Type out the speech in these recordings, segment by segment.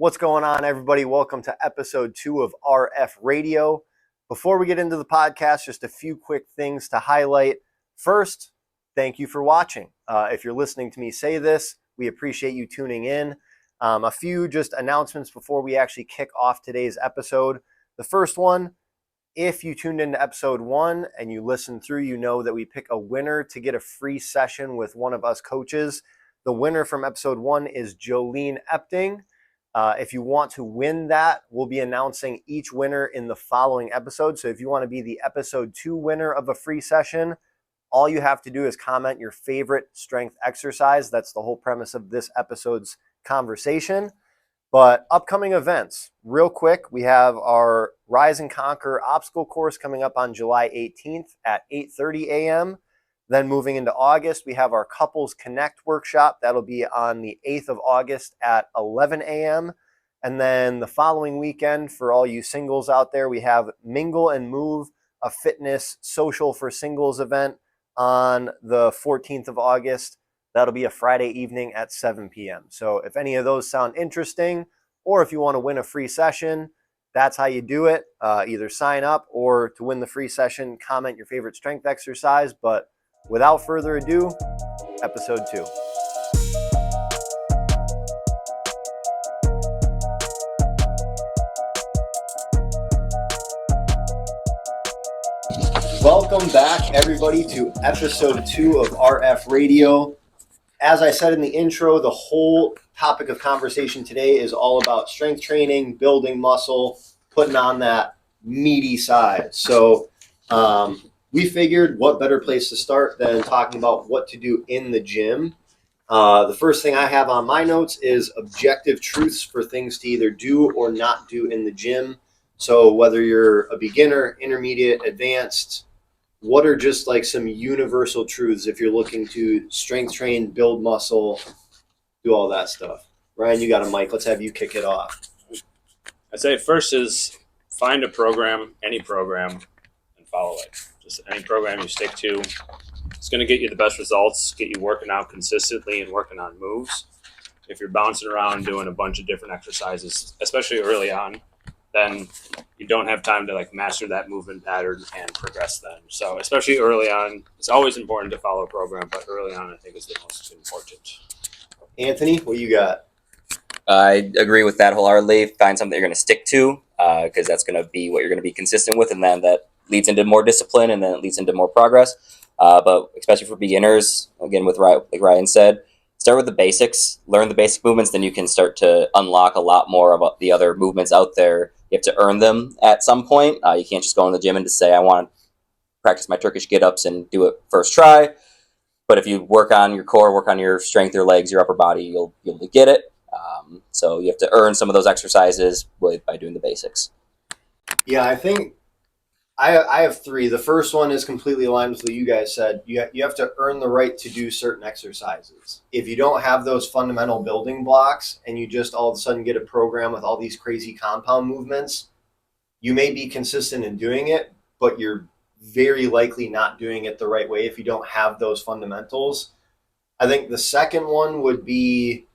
What's going on, everybody? Welcome to episode 2 of RF Radio. Before we get into the podcast, just a few quick things to highlight. First, thank you for watching. If you're listening to me say this, we appreciate you tuning in. A few just announcements before we actually kick off today's episode. The first one, if you tuned into episode 1 and you listened through, you know that we pick a winner to get a free session with one of us coaches. The winner from episode 1 is Jolene Epting. If you want to win that, we'll be announcing each winner in the following episode. So if you want to be the episode 2 winner of a free session, all you have to do is comment your favorite strength exercise. That's the whole premise of this episode's conversation. But upcoming events, real quick, we have our Rise and Conquer obstacle course coming up on July 18th at 8:30 a.m. Then moving into August, we have our Couples Connect workshop. That'll be on the 8th of August at 11 a.m. And then the following weekend, for all you singles out there, we have Mingle and Move, a fitness social for singles event on the 14th of August. That'll be a Friday evening at 7 p.m. So if any of those sound interesting, or if you want to win a free session, that's how you do it. Either sign up or to win the free session, comment your favorite strength exercise. But without further ado, episode 2. Welcome back, everybody, to episode 2 of RF Radio. As I said in the intro, the whole topic of conversation today is all about strength training, building muscle, putting on that meaty side. So we figured what better place to start than talking about what to do in the gym. The first thing I have on my notes is objective truths for things to either do or not do in the gym. So whether you're a beginner, intermediate, advanced, what are just like some universal truths if you're looking to strength train, build muscle, do all that stuff? Ryan, you got a mic. Let's have you kick it off. I'd say first is find a program, any program, and follow it. Just any program you stick to. It's going to get you the best results, get you working out consistently and working on moves. If you're bouncing around doing a bunch of different exercises, especially early on, then you don't have time to like master that movement pattern and progress then. So especially early on, it's always important to follow a program, but early on I think is the most important. Anthony, what you got? I agree with that wholeheartedly. Find something you're going to stick to because that's going to be what you're going to be consistent with, and then that leads into more discipline, and then it leads into more progress. But especially for beginners, again, with like Ryan said, start with the basics, learn the basic movements, then you can start to unlock a lot more about the other movements out there. You have to earn them at some point. You can't just go in the gym and just say, I want to practice my Turkish get-ups and do it first try. But if you work on your core, work on your strength, your legs, your upper body, you'll be able to get it. So you have to earn some of those exercises by doing the basics. Yeah, I think I have 3. The first one is completely aligned with what you guys said. You have to earn the right to do certain exercises. If you don't have those fundamental building blocks and you just all of a sudden get a program with all these crazy compound movements, you may be consistent in doing it, but you're very likely not doing it the right way if you don't have those fundamentals. I think the second one would be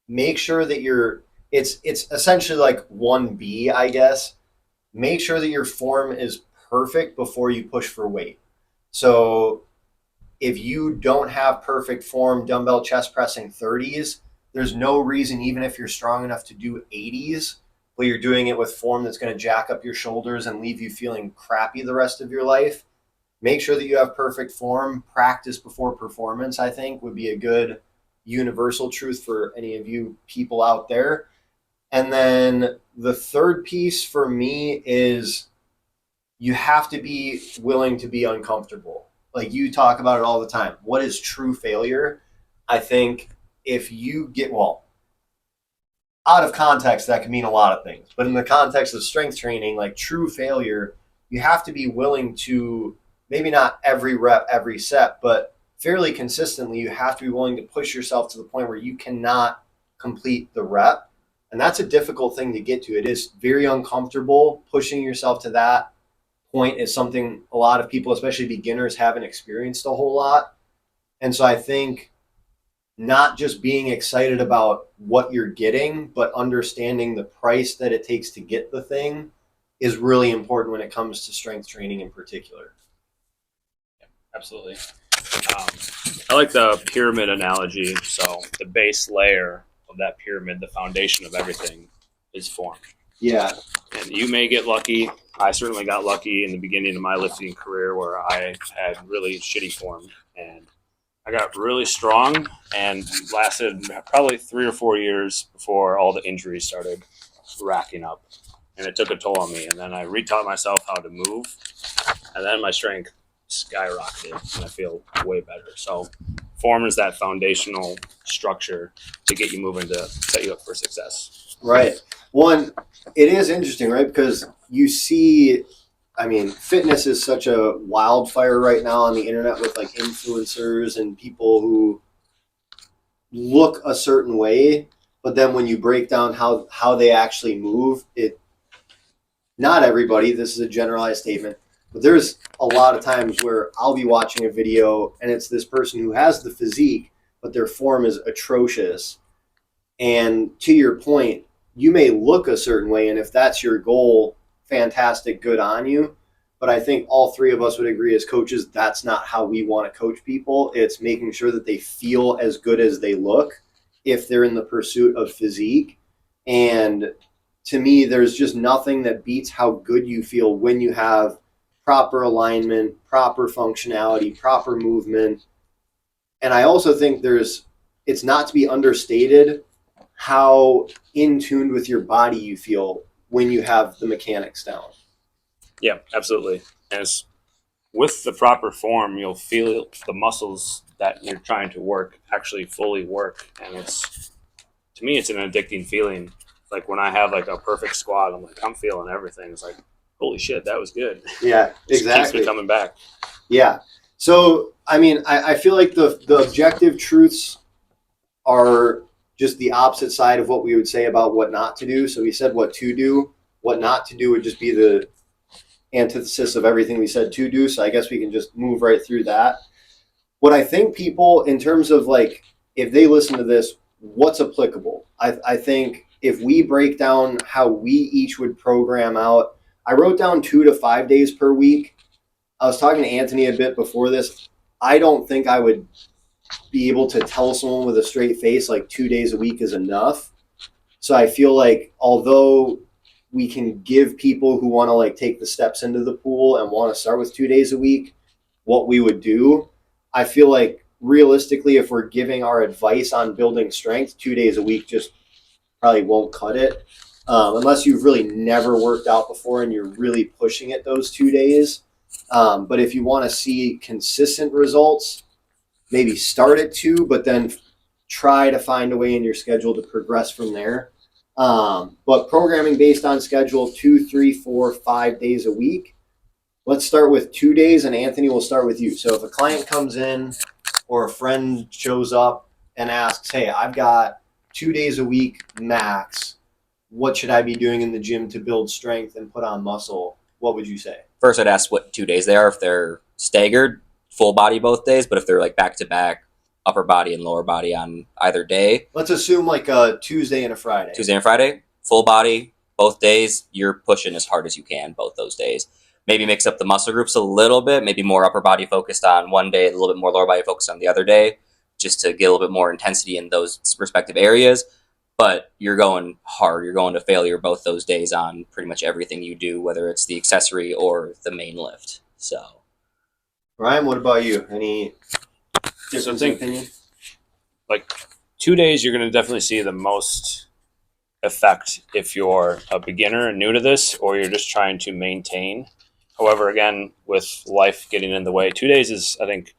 make sure that it's essentially like 1B, I guess. Make sure that your form is perfect before you push for weight. So if you don't have perfect form, dumbbell chest pressing 30s, there's no reason, even if you're strong enough to do 80s, but you're doing it with form that's going to jack up your shoulders and leave you feeling crappy the rest of your life. Make sure that you have perfect form. Practice before performance, I think, would be a good universal truth for any of you people out there. And then the third piece for me is you have to be willing to be uncomfortable. Like you talk about it all the time. What is true failure? I think if you get, out of context, that can mean a lot of things. But in the context of strength training, like true failure, you have to be willing to, maybe not every rep, every set, but fairly consistently, you have to be willing to push yourself to the point where you cannot complete the rep. And that's a difficult thing to get to. It is very uncomfortable. Pushing yourself to that point is something a lot of people, especially beginners, haven't experienced a whole lot. And so I think not just being excited about what you're getting, but understanding the price that it takes to get the thing is really important when it comes to strength training in particular. Absolutely. I like the pyramid analogy. So the base layer of that pyramid, the foundation of everything, is form. Yeah. And you may get lucky. I certainly got lucky in the beginning of my lifting career where I had really shitty form. And I got really strong and lasted probably 3 or 4 years before all the injuries started racking up. And it took a toll on me. And then I retaught myself how to move. And then my strength skyrocketed and I feel way better. So form is that foundational structure to get you moving to set you up for success. Right. One, it is interesting, right? Because you see, I mean, fitness is such a wildfire right now on the internet with like influencers and people who look a certain way, but then when you break down how they actually move, it not everybody, this is a generalized statement, but there's a lot of times where I'll be watching a video and it's this person who has the physique, but their form is atrocious. And to your point, you may look a certain way, and if that's your goal, fantastic, good on you. But I think all three of us would agree as coaches, that's not how we want to coach people. It's making sure that they feel as good as they look if they're in the pursuit of physique. And to me, there's just nothing that beats how good you feel when you have proper alignment, proper functionality, proper movement. And I also think it's not to be understated how in tune with your body you feel when you have the mechanics down. Yeah, absolutely. As with the proper form, you'll feel the muscles that you're trying to work actually fully work. And to me, it's an addicting feeling. Like when I have like a perfect squat, I'm like, I'm feeling everything. It's like, holy shit, that was good. Yeah, Just exactly. keeps me coming back. Yeah. So, I mean, I feel like the objective truths are just the opposite side of what we would say about what not to do. So we said what to do. What not to do would just be the antithesis of everything we said to do. So I guess we can just move right through that. What I think people, in terms of like, if they listen to this, what's applicable? I think if we break down how we each would program out, I wrote down 2 to 5 days per week. I was talking to Anthony a bit before this. I don't think I would be able to tell someone with a straight face like 2 days a week is enough. So I feel like although we can give people who want to like take the steps into the pool and want to start with 2 days a week what we would do, I feel like realistically, if we're giving our advice on building strength, 2 days a week just probably won't cut it. Unless you've really never worked out before and you're really pushing it those 2 days. But if you want to see consistent results, maybe start at 2, but then try to find a way in your schedule to progress from there. But programming based on schedule 2, 3, 4, 5 days a week. Let's start with 2 days, and Anthony will start with you. So if a client comes in or a friend shows up and asks, hey, I've got 2 days a week max, what should I be doing in the gym to build strength and put on muscle? What would you say? First, I'd ask what 2 days they are. If they're staggered, full body both days, but if they're like back to back, upper body and lower body on either day. Let's assume like a Tuesday and a Friday. Tuesday and Friday, full body both days. You're pushing as hard as you can both those days. Maybe mix up the muscle groups a little bit, maybe more upper body focused on one day, a little bit more lower body focused on the other day, just to get a little bit more intensity in those respective areas. But you're going hard, you're going to failure both those days on pretty much everything you do, whether it's the accessory or the main lift. So, Ryan, what about you? Any difference in opinion? Like 2 days, you're going to definitely see the most effect if you're a beginner and new to this, or you're just trying to maintain. However, again, with life getting in the way, 2 days is, I think,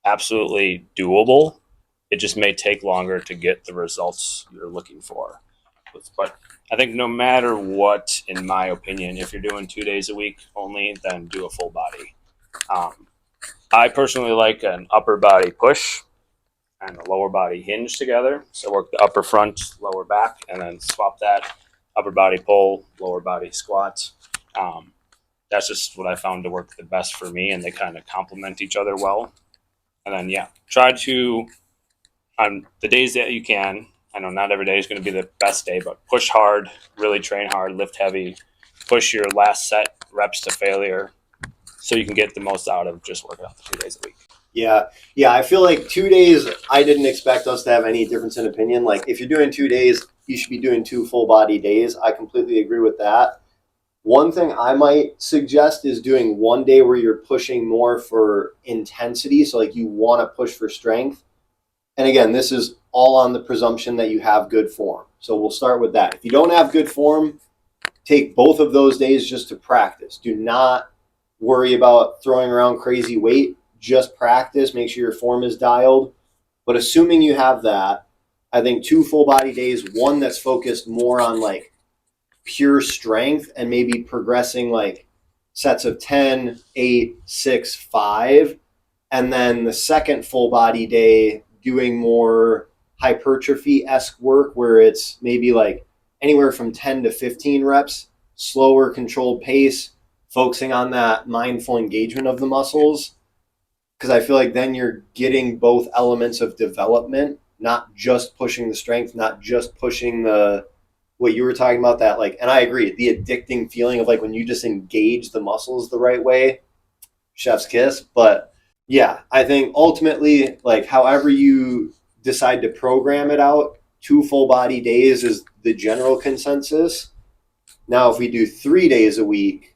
absolutely doable. It just may take longer to get the results you're looking for. But I think no matter what, in my opinion, if you're doing 2 days a week only, then do a full body. I personally like an upper body push and a lower body hinge together. So work the upper front, lower back, and then swap that upper body pull, lower body squat. That's just what I found to work the best for me, and they kind of complement each other well. And then, yeah, try to on the days that you can. I know not every day is going to be the best day, but push hard, really train hard, lift heavy, push your last set reps to failure so you can get the most out of just working out the 2 days a week. Yeah. I feel like 2 days, I didn't expect us to have any difference in opinion. Like, if you're doing 2 days, you should be doing 2 full body days. I completely agree with that. One thing I might suggest is doing 1 day where you're pushing more for intensity. So, like, you want to push for strength. And again, this is all on the presumption that you have good form. So we'll start with that. If you don't have good form, take both of those days just to practice. Do not worry about throwing around crazy weight. Just practice. Make sure your form is dialed. But assuming you have that, I think 2 full body days, one that's focused more on like pure strength and maybe progressing like sets of 10, 8, 6, 5. And then the second full body day doing more hypertrophy-esque work where it's maybe like anywhere from 10 to 15 reps, slower controlled pace, focusing on that mindful engagement of the muscles. Because I feel like then you're getting both elements of development, not just pushing the strength, not just pushing the, what you were talking about, that like, and I agree, the addicting feeling of like when you just engage the muscles the right way, chef's kiss. But yeah, I think ultimately, like however you decide to program it out, 2 full body days is the general consensus. Now, if we do 3 days a week,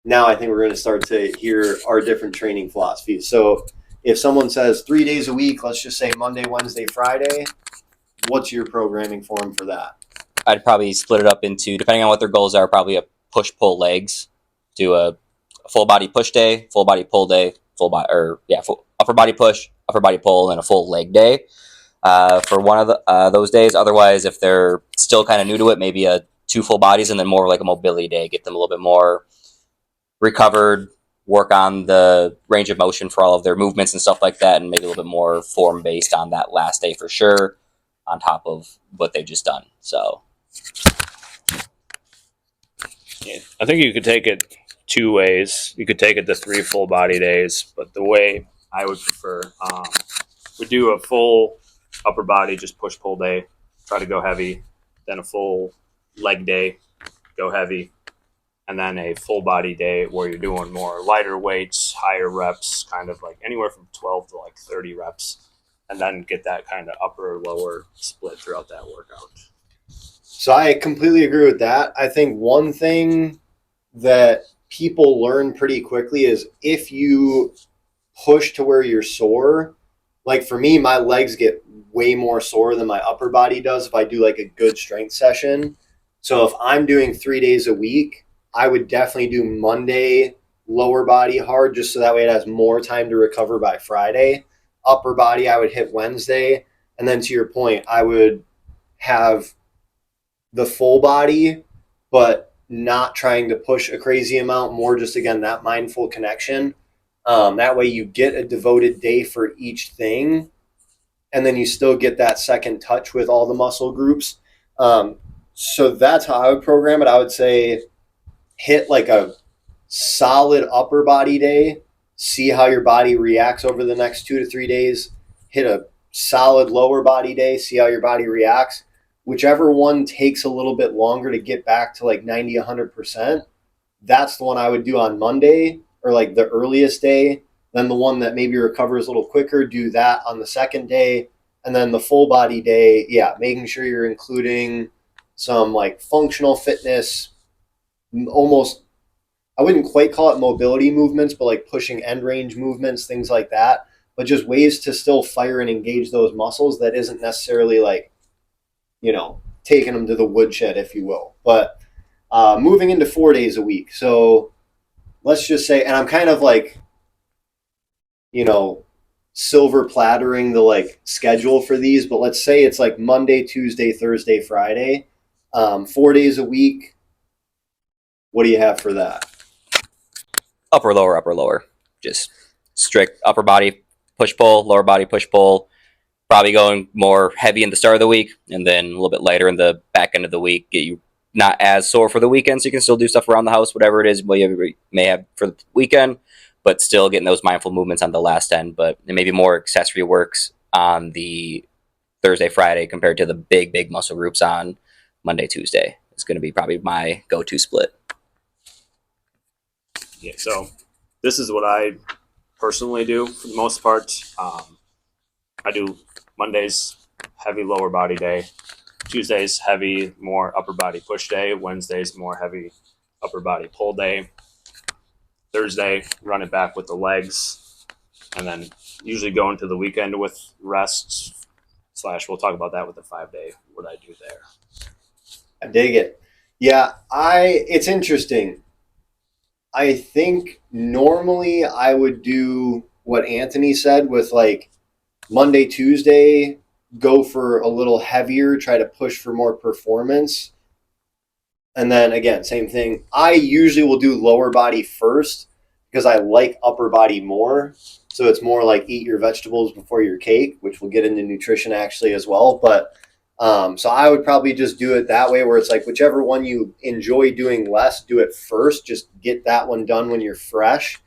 now I think we're going to start to hear our different training philosophies. So if someone says 3 days a week, let's just say Monday, Wednesday, Friday, what's your programming for them for that? I'd probably split it up into, depending on what their goals are, probably a push-pull legs. Do a full body push day, full body pull day, upper body push, upper body pull, and a full leg day for one of those days. Otherwise, if they're still kind of new to it, maybe 2 full bodies and then more like a mobility day, get them a little bit more recovered, work on the range of motion for all of their movements and stuff like that, and maybe a little bit more form based on that last day for sure, on top of what they've just done. So Yeah, I think you could take it 2 ways. You could take it to 3 full body days, but the way I would prefer would do a full upper body, just push pull day, try to go heavy, then a full leg day, go heavy, and then a full body day where you're doing more lighter weights, higher reps, kind of like anywhere from 12 to like 30 reps, and then get that kind of upper lower split throughout that workout. So I completely agree with that. I think one thing that people learn pretty quickly is if you push to where you're sore, like for me, my legs get way more sore than my upper body does if I do like a good strength session. So if I'm doing 3 days a week, I would definitely do Monday lower body hard, just so that way it has more time to recover by Friday. Upper body, I would hit Wednesday. And then to your point, I would have the full body, but not trying to push a crazy amount, more just, again, that mindful connection. That way you get a devoted day for each thing, and then you still get that second touch with all the muscle groups. So that's how I would program it. I would say hit like a solid upper body day, see how your body reacts over the next 2 to 3 days. Hit a solid lower body day, see how your body reacts. Whichever one takes a little bit longer to get back to like 90, 100%, that's the one I would do on Monday, or like the earliest day. Then the one that maybe recovers a little quicker, do that on the second day. And then the full body day, yeah, making sure you're including some like functional fitness, almost, I wouldn't quite call it mobility movements, but like pushing end range movements, things like that. But just ways to still fire and engage those muscles that isn't necessarily like, taking them to the woodshed, if you will. But moving into 4 days a week. So let's just say, and I'm kind of like, silver plattering the like schedule for these, but let's say it's like Monday, Tuesday, Thursday, Friday, 4 days a week. What do you have for that? upper, lower. Just strict upper body push pull, lower body push pull. Probably going more heavy in the start of the week, and then a little bit lighter in the back end of the week. Get you not as sore for the weekend, so you can still do stuff around the house, whatever it is you may have for the weekend, but still getting those mindful movements on the last end. But maybe more accessory works on the Thursday, Friday compared to the big muscle groups on Monday, Tuesday. It's going to be probably my go-to split. Yeah, so this is what I personally do for the most part. I do Mondays, heavy lower body day. Tuesdays, heavy, more upper body push day. Wednesdays, more heavy upper body pull day. Thursday, run it back with the legs. And then usually go into the weekend with rests / we'll talk about that with the 5-day, what I do there. I dig it. Yeah, it's interesting. I think normally I would do what Anthony said with like Monday, Tuesday, go for a little heavier, try to push for more performance. And then again, same thing. I usually will do lower body first because I like upper body more. So it's more like eat your vegetables before your cake, which we'll get into nutrition actually as well. But so I would probably just do it that way where it's like whichever one you enjoy doing less, do it first. Just get that one done when you're fresh.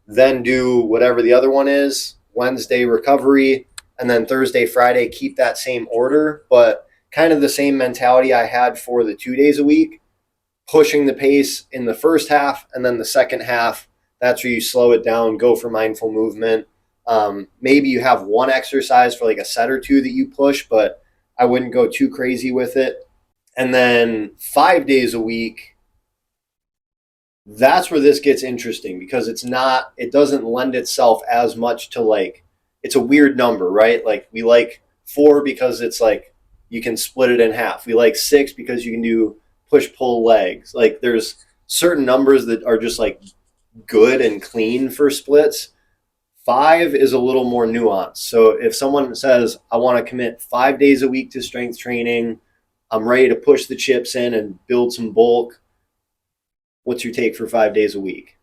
Then do whatever the other one is. Wednesday recovery, and then Thursday, Friday, keep that same order, but kind of the same mentality I had for the 2 days a week, pushing the pace in the first half, and then the second half, that's where you slow it down, go for mindful movement. Maybe you have one exercise for like a set or two that you push, but I wouldn't go too crazy with it. And then 5 days a week, that's where this gets interesting because it doesn't lend itself as much to like, it's a weird number, right? Like we like 4 because it's like you can split it in half. We like 6 because you can do push pull legs. Like there's certain numbers that are just like good and clean for splits. 5 is a little more nuanced. So if someone says, I want to commit 5 days a week to strength training, I'm ready to push the chips in and build some bulk, what's your take for 5 days a week?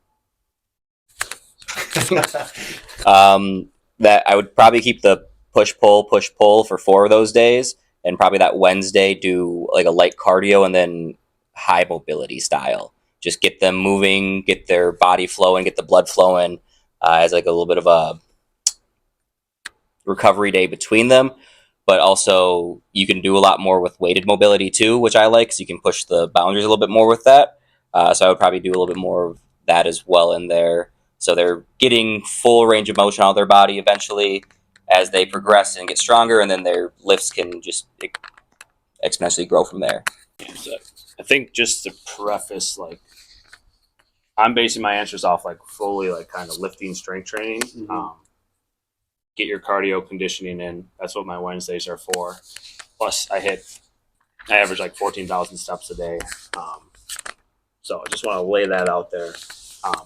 That I would probably keep the push pull for 4 of those days, and probably that Wednesday do like a light cardio and then high mobility style. Just get them moving, get their body flowing, get the blood flowing as like a little bit of a recovery day between them. But also you can do a lot more with weighted mobility too, which I like, so you can push the boundaries a little bit more with that. So I would probably do a little bit more of that as well in there. So they're getting full range of motion out of their body eventually as they progress and get stronger, and then their lifts can just exponentially grow from there. So I think just to preface, like I'm basing my answers off like fully like kind of lifting strength training. Mm-hmm. Get your cardio conditioning in. That's what my Wednesdays are for. Plus I average like 14,000 steps a day. So I just want to lay that out there.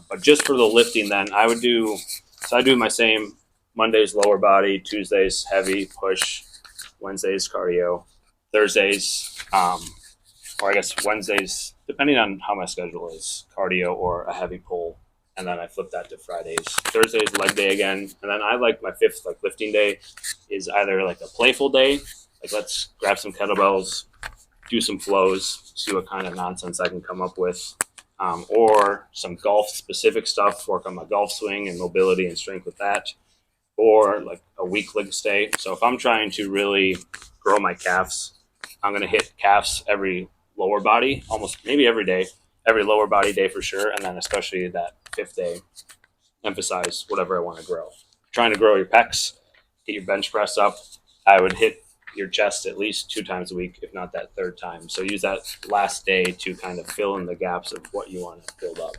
But just for the lifting, then I do my same Mondays lower body, Tuesdays heavy push, Wednesdays cardio, Thursdays, or I guess Wednesdays, depending on how my schedule is, cardio or a heavy pull, and then I flip that to Fridays. Thursdays leg day again, and then I like my 5th like lifting day is either like a playful day, like let's grab some kettlebells, do some flows, see what kind of nonsense I can come up with. Or some golf specific stuff, work on my golf swing and mobility and strength with that, or like a weak leg stay. So if I'm trying to really grow my calves, I'm going to hit calves every lower body, almost maybe every day, every lower body day for sure. And then especially that 5th day, emphasize whatever I want to grow. Trying to grow your pecs, get your bench press up, I would hit your chest at least 2 times a week, if not that 3rd time. So use that last day to kind of fill in the gaps of what you want to build up.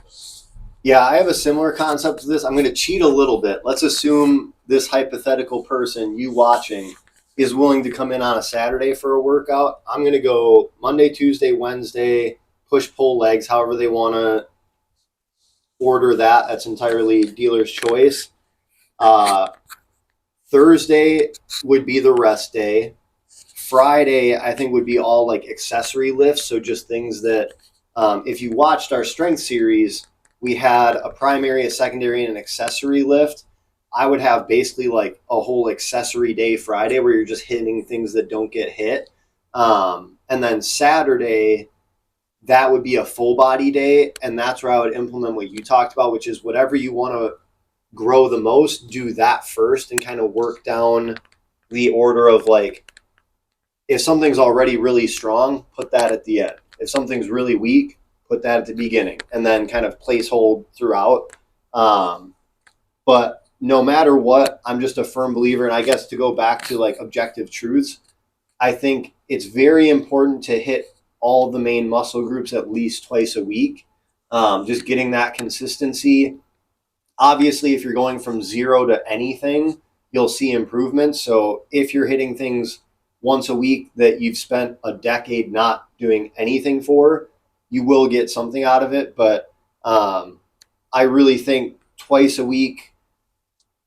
Yeah, I have a similar concept to this. I'm going to cheat a little bit. Let's assume this hypothetical person, you watching, is willing to come in on a Saturday for a workout. I'm going to go Monday, Tuesday, Wednesday, push-pull legs, however they want to order that. That's entirely dealer's choice. Thursday would be the rest day. Friday, I think, would be all like accessory lifts. So just things that if you watched our strength series, we had a primary, a secondary, and an accessory lift. I would have basically like a whole accessory day Friday where you're just hitting things that don't get hit. And then Saturday, that would be a full body day. And that's where I would implement what you talked about, which is whatever you want to grow the most, do that first and kind of work down the order of like, if something's already really strong, put that at the end. If something's really weak, put that at the beginning, and then kind of placehold throughout. But no matter what, I'm just a firm believer. And I guess to go back to like objective truths, I think it's very important to hit all the main muscle groups at least twice a week. Just getting that consistency. Obviously, if you're going from zero to anything, you'll see improvements. So if you're hitting things once a week that you've spent a decade not doing anything for, you will get something out of it. But I really think twice a week,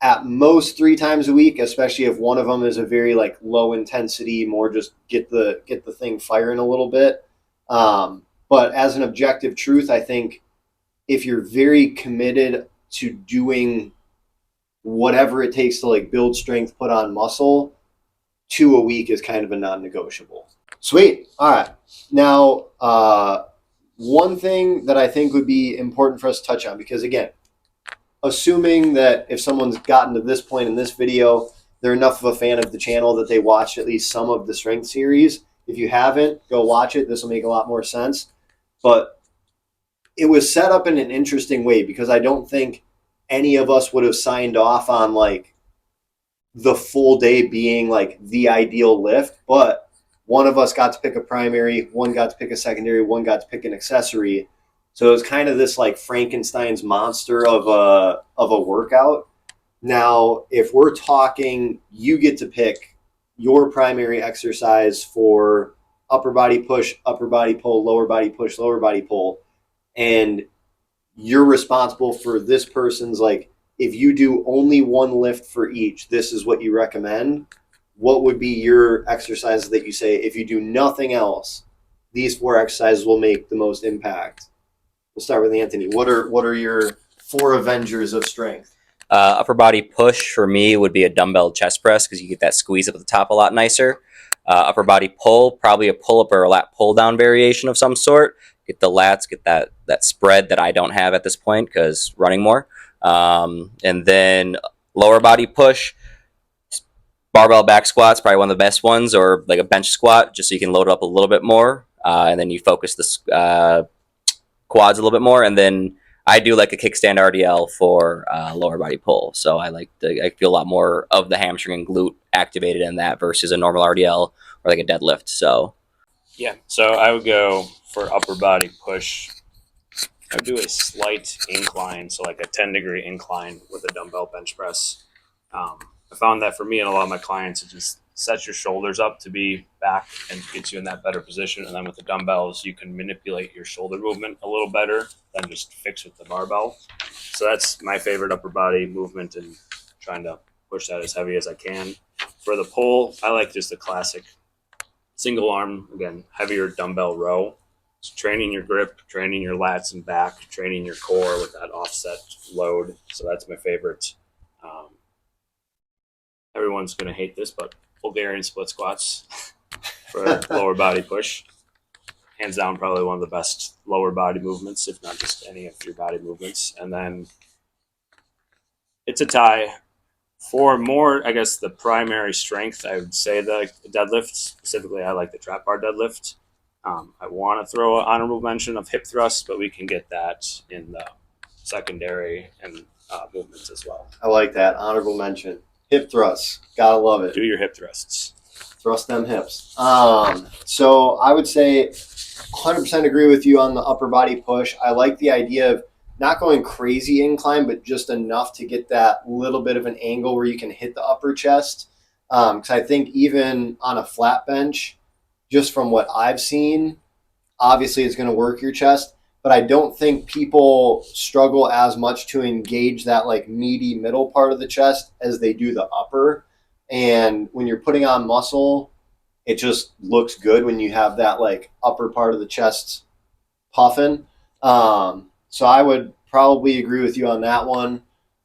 at most 3 times a week, especially if one of them is a very like low intensity, more just get the thing firing a little bit. But as an objective truth, I think if you're very committed to doing whatever it takes to like build strength, put on muscle, 2 a week is kind of a non-negotiable. Sweet. All right. Now, one thing that I think would be important for us to touch on, because again, assuming that if someone's gotten to this point in this video, they're enough of a fan of the channel that they watched at least some of the strength series. If you haven't, go watch it. This will make a lot more sense. But it was set up in an interesting way, because I don't think any of us would have signed off on like the full day being like the ideal lift, but one of us got to pick a primary, one got to pick a secondary, one got to pick an accessory. So it was kind of this like Frankenstein's monster of a workout. Now, if we're talking, you get to pick your primary exercise for upper body push, upper body pull, lower body push, lower body pull, and you're responsible for this person's like, if you do only one lift for each, this is what you recommend. What would be your exercises that you say, if you do nothing else, these 4 exercises will make the most impact? We'll start with Anthony. What are your 4 Avengers of strength? Upper body push for me would be a dumbbell chest press, because you get that squeeze up at the top a lot nicer. Upper body pull, probably a pull-up or a lat pull-down variation of some sort. Get the lats, get that spread that I don't have at this point because running more. And then lower body push, barbell back squats, probably one of the best ones, or like a bench squat, just so you can load it up a little bit more. And then you focus the quads a little bit more. And then I do like a kickstand RDL for lower body pull. So I feel a lot more of the hamstring and glute activated in that versus a normal RDL or like a deadlift. So Yeah, so I would go for upper body push. I would do a slight incline, so like a 10-degree incline with a dumbbell bench press. I found that for me and a lot of my clients, it just sets your shoulders up to be back and gets you in that better position. And then with the dumbbells, you can manipulate your shoulder movement a little better than just fix with the barbell. So that's my favorite upper body movement, and trying to push that as heavy as I can. For the pull, I like just the classic single arm, again, heavier dumbbell row. So training your grip, training your lats and back, training your core with that offset load. So that's my favorite. Everyone's going to hate this, but Bulgarian split squats for lower body push. Hands down, probably one of the best lower body movements, if not just any of your body movements. And then it's a tie. For more, I guess, the primary strength, I would say the deadlift. Specifically, I like the trap bar deadlift. I want to throw an honorable mention of hip thrust, but we can get that in the secondary and movements as well. I like that. Honorable mention. Hip thrusts. Gotta love it. Do your hip thrusts. Thrust them hips. So I would say 100% agree with you on the upper body push. I like the idea of not going crazy incline, but just enough to get that little bit of an angle where you can hit the upper chest. Because I think even on a flat bench, just from what I've seen, obviously it's going to work your chest, but I don't think people struggle as much to engage that like meaty middle part of the chest as they do the upper. And when you're putting on muscle, it just looks good when you have that like upper part of the chest puffing. So I would probably agree with you on that one.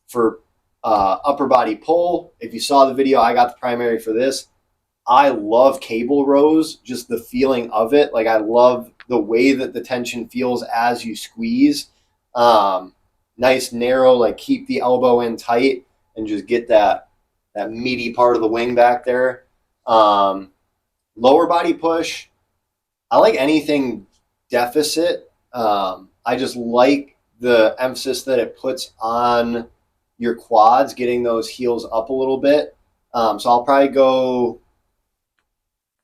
For upper body pull, if you saw the video, I got the primary for this. I love cable rows, just the feeling of it. Like I love the way that the tension feels as you squeeze. Nice, narrow, like keep the elbow in tight and just get that that meaty part of the wing back there. Lower body push, I like anything deficit. I just like the emphasis that it puts on your quads, getting those heels up a little bit. So I'll probably go,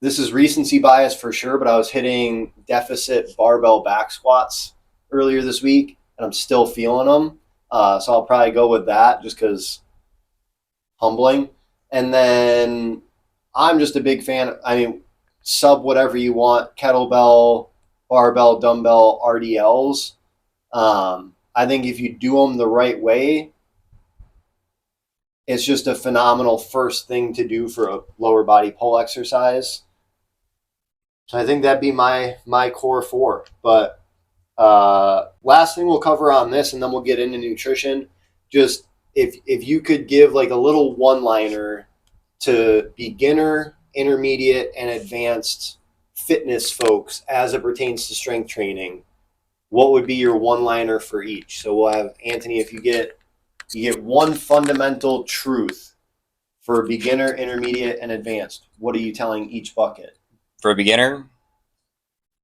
this is recency bias for sure, but I was hitting deficit barbell back squats earlier this week, and I'm still feeling them. So I'll probably go with that just because humbling. And then I'm just a big fan. I mean, sub whatever you want, kettlebell, barbell, dumbbell, RDLs. I think if you do them the right way, it's just a phenomenal first thing to do for a lower body pull exercise. So I think that'd be my core four. But last thing we'll cover on this, and then we'll get into nutrition. Just if you could give like a little one-liner to beginner, intermediate, and advanced fitness folks as it pertains to strength training, what would be your one-liner for each? So we'll have Anthony, if you get one fundamental truth for beginner, intermediate, and advanced, what are you telling each bucket? For a beginner,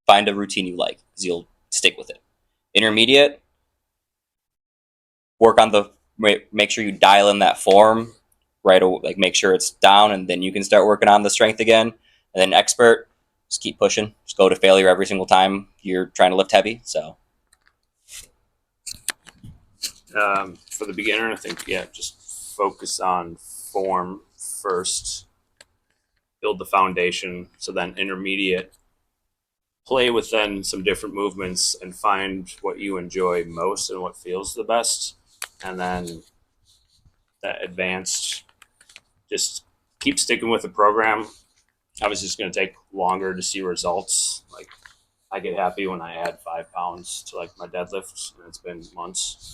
find a routine you like because you'll stick with it. Intermediate, work on make sure you dial in that form right away, like make sure it's down, and then you can start working on the strength again. And then expert, just keep pushing. Just go to failure every single time you're trying to lift heavy. So for the beginner, I think, just focus on form first, build the foundation. So then intermediate, play with then some different movements and find what you enjoy most and what feels the best. And then that advanced, just keep sticking with the program. Obviously, it's going to take longer to see results. Like, I get happy when I add 5 pounds to like my deadlifts, and it's been months.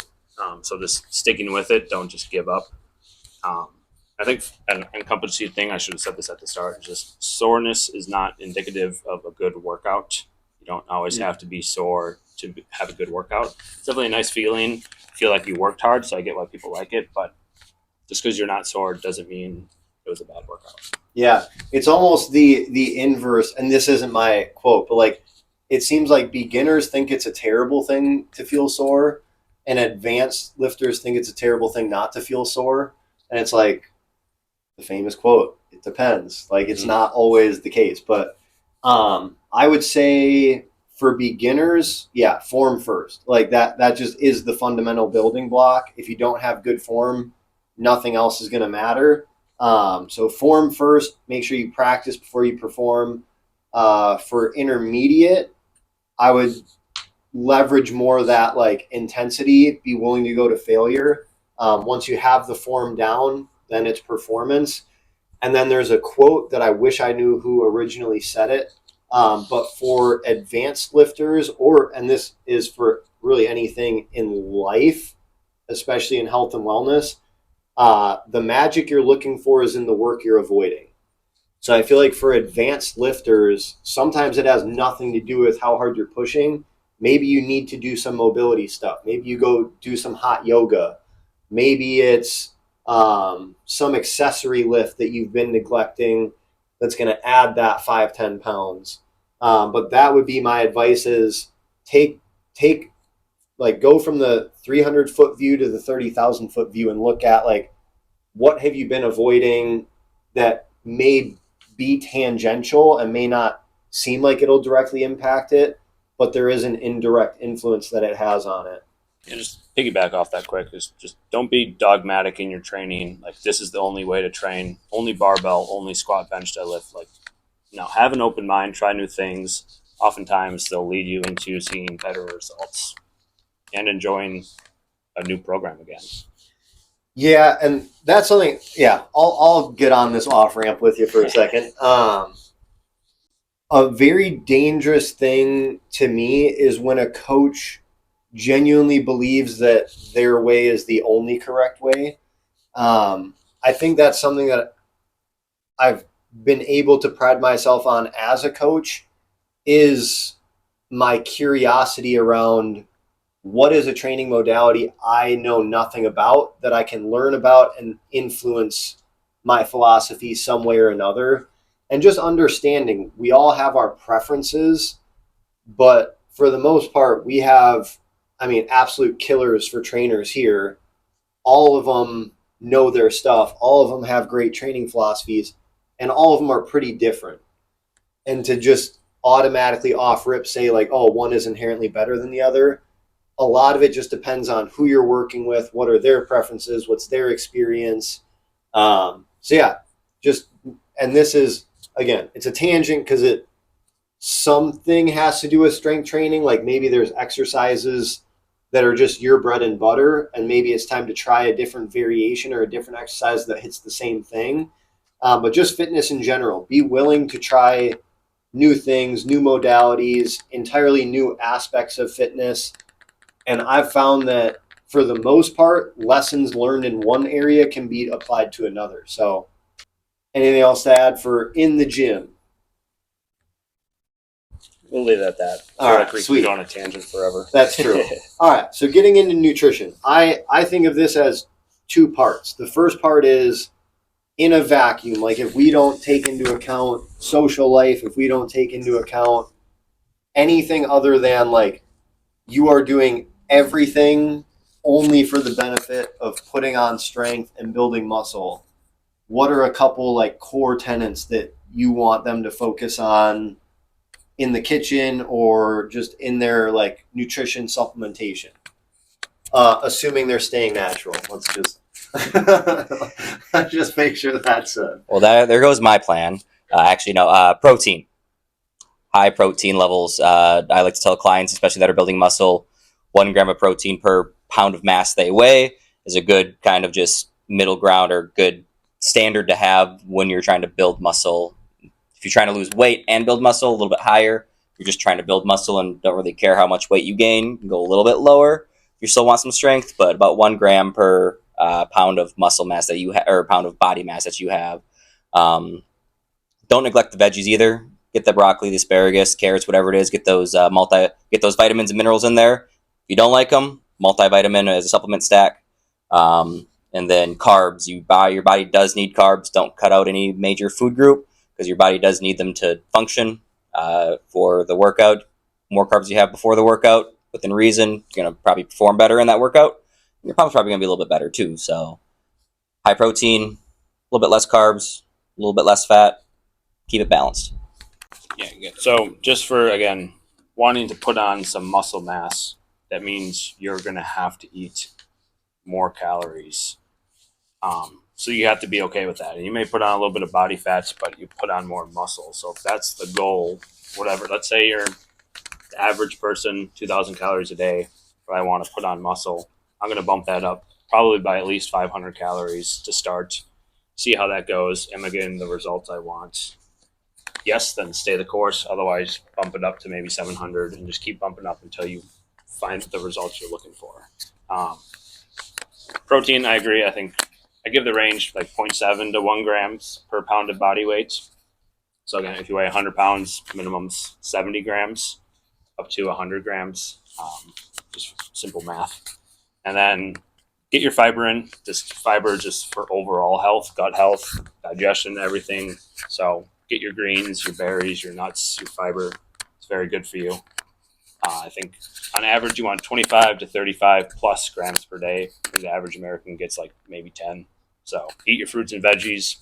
So just sticking with it, don't just give up. I think an encompassing thing, I should have said this at the start, just soreness is not indicative of a good workout. You don't always have to be sore to have a good workout. It's definitely a nice feeling. Feel like you worked hard, so I get why people like it, but just because you're not sore doesn't mean it was a bad workout. Yeah, it's almost the inverse, and this isn't my quote, but like it seems like beginners think it's a terrible thing to feel sore, and advanced lifters think it's a terrible thing not to feel sore. And it's like the famous quote, it depends. Like it's not always the case, but I would say for beginners, form first. Like that just is the fundamental building block. If you don't have good form, nothing else is going to matter. So form first, make sure you practice before you perform. For intermediate, I would leverage more of that like intensity, be willing to go to failure. Once you have the form down, then it's performance. And then there's a quote that I wish I knew who originally said it. But for advanced lifters, and this is for really anything in life, especially in health and wellness, the magic you're looking for is in the work you're avoiding. So I feel like for advanced lifters, sometimes it has nothing to do with how hard you're pushing. Maybe you need to do some mobility stuff. Maybe you go do some hot yoga. Maybe it's some accessory lift that you've been neglecting that's going to add that 5-10 pounds. But that would be my advice is go from the 300-foot view to the 30,000-foot view and look at like what have you been avoiding that may be tangential and may not seem like it'll directly impact it, but there is an indirect influence that it has on it. Yeah, just piggyback off that quick. Just don't be dogmatic in your training. Like this is the only way to train. Only barbell, only squat, bench, deadlift. Like, no, have an open mind. Try new things. Oftentimes they'll lead you into seeing better results and enjoying a new program again. Yeah, and that's something. Yeah, I'll get on this off ramp with you for a second. A very dangerous thing to me is when a coach genuinely believes that their way is the only correct way. I think that's something that I've been able to pride myself on as a coach is my curiosity around what is a training modality I know nothing about that I can learn about and influence my philosophy some way or another. And just understanding we all have our preferences, but for the most part, we have, absolute killers for trainers here. All of them know their stuff. All of them have great training philosophies, and all of them are pretty different. And to just automatically off rip say like, oh, one is inherently better than the other, a lot of it just depends on who you're working with, what are their preferences, what's their experience. So yeah, and this is, again, it's a tangent because something has to do with strength training. Like maybe there's exercises that are just your bread and butter, and maybe it's time to try a different variation or a different exercise that hits the same thing. But just fitness in general, be willing to try new things, new modalities, entirely new aspects of fitness. And I've found that for the most part, lessons learned in one area can be applied to another. So anything else to add for in the gym? We'll leave it at that. All right, we sweet. can go on a tangent forever. That's true. All right, so getting into nutrition, I think of this as two parts. The first part is in a vacuum, like if we don't take into account social life, if we don't take into account anything other than like you are doing everything only for the benefit of putting on strength and building muscle, what are a couple like core tenets that you want them to focus on in the kitchen or just in their like nutrition supplementation? Assuming they're staying natural. Let's just make sure that's Well, there goes my plan. Protein. High protein levels. I like to tell clients, especially that are building muscle, 1 gram of protein per pound of mass they weigh is a good kind of just middle ground or good standard to have when you're trying to build muscle. If you're trying to lose weight and build muscle, a little bit higher. If you're just trying to build muscle and don't really care how much weight you gain, you can go a little bit lower. If you still want some strength, but about 1 gram per pound of muscle mass that you have, or pound of body mass that you have. Don't neglect the veggies either. Get the broccoli, the asparagus, carrots, whatever it is. Get those get those vitamins and minerals in there. If you don't like them, multivitamin as a supplement stack. And then carbs. Your body does need carbs. Don't cut out any major food group because your body does need them to function for the workout. More carbs you have before the workout, within reason, you're going to probably perform better in that workout. Your pump's probably going to be a little bit better too. So high protein, a little bit less carbs, a little bit less fat. Keep it balanced. Yeah, good. So just for, again, wanting to put on some muscle mass, that means you're going to have to eat more calories. So you have to be okay with that. And you may put on a little bit of body fats, but you put on more muscle. So if that's the goal, whatever, let's say you're the average person, 2,000 calories a day, but I want to put on muscle, I'm going to bump that up probably by at least 500 calories to start, see how that goes. Am I getting the results I want? Yes, then stay the course. Otherwise, bump it up to maybe 700 and just keep bumping up until you find the results you're looking for. Protein, I agree. I think I give the range like 0.7 to 1 grams per pound of body weight. So again, if you weigh 100 pounds, minimum's 70 grams up to 100 grams. Just simple math. And then get your fiber in. Just fiber just for overall health, gut health, digestion, everything. So get your greens, your berries, your nuts, your fiber. It's very good for you. I think on average you want 25 to 35 plus grams per day. The average American gets like maybe 10. So eat your fruits and veggies.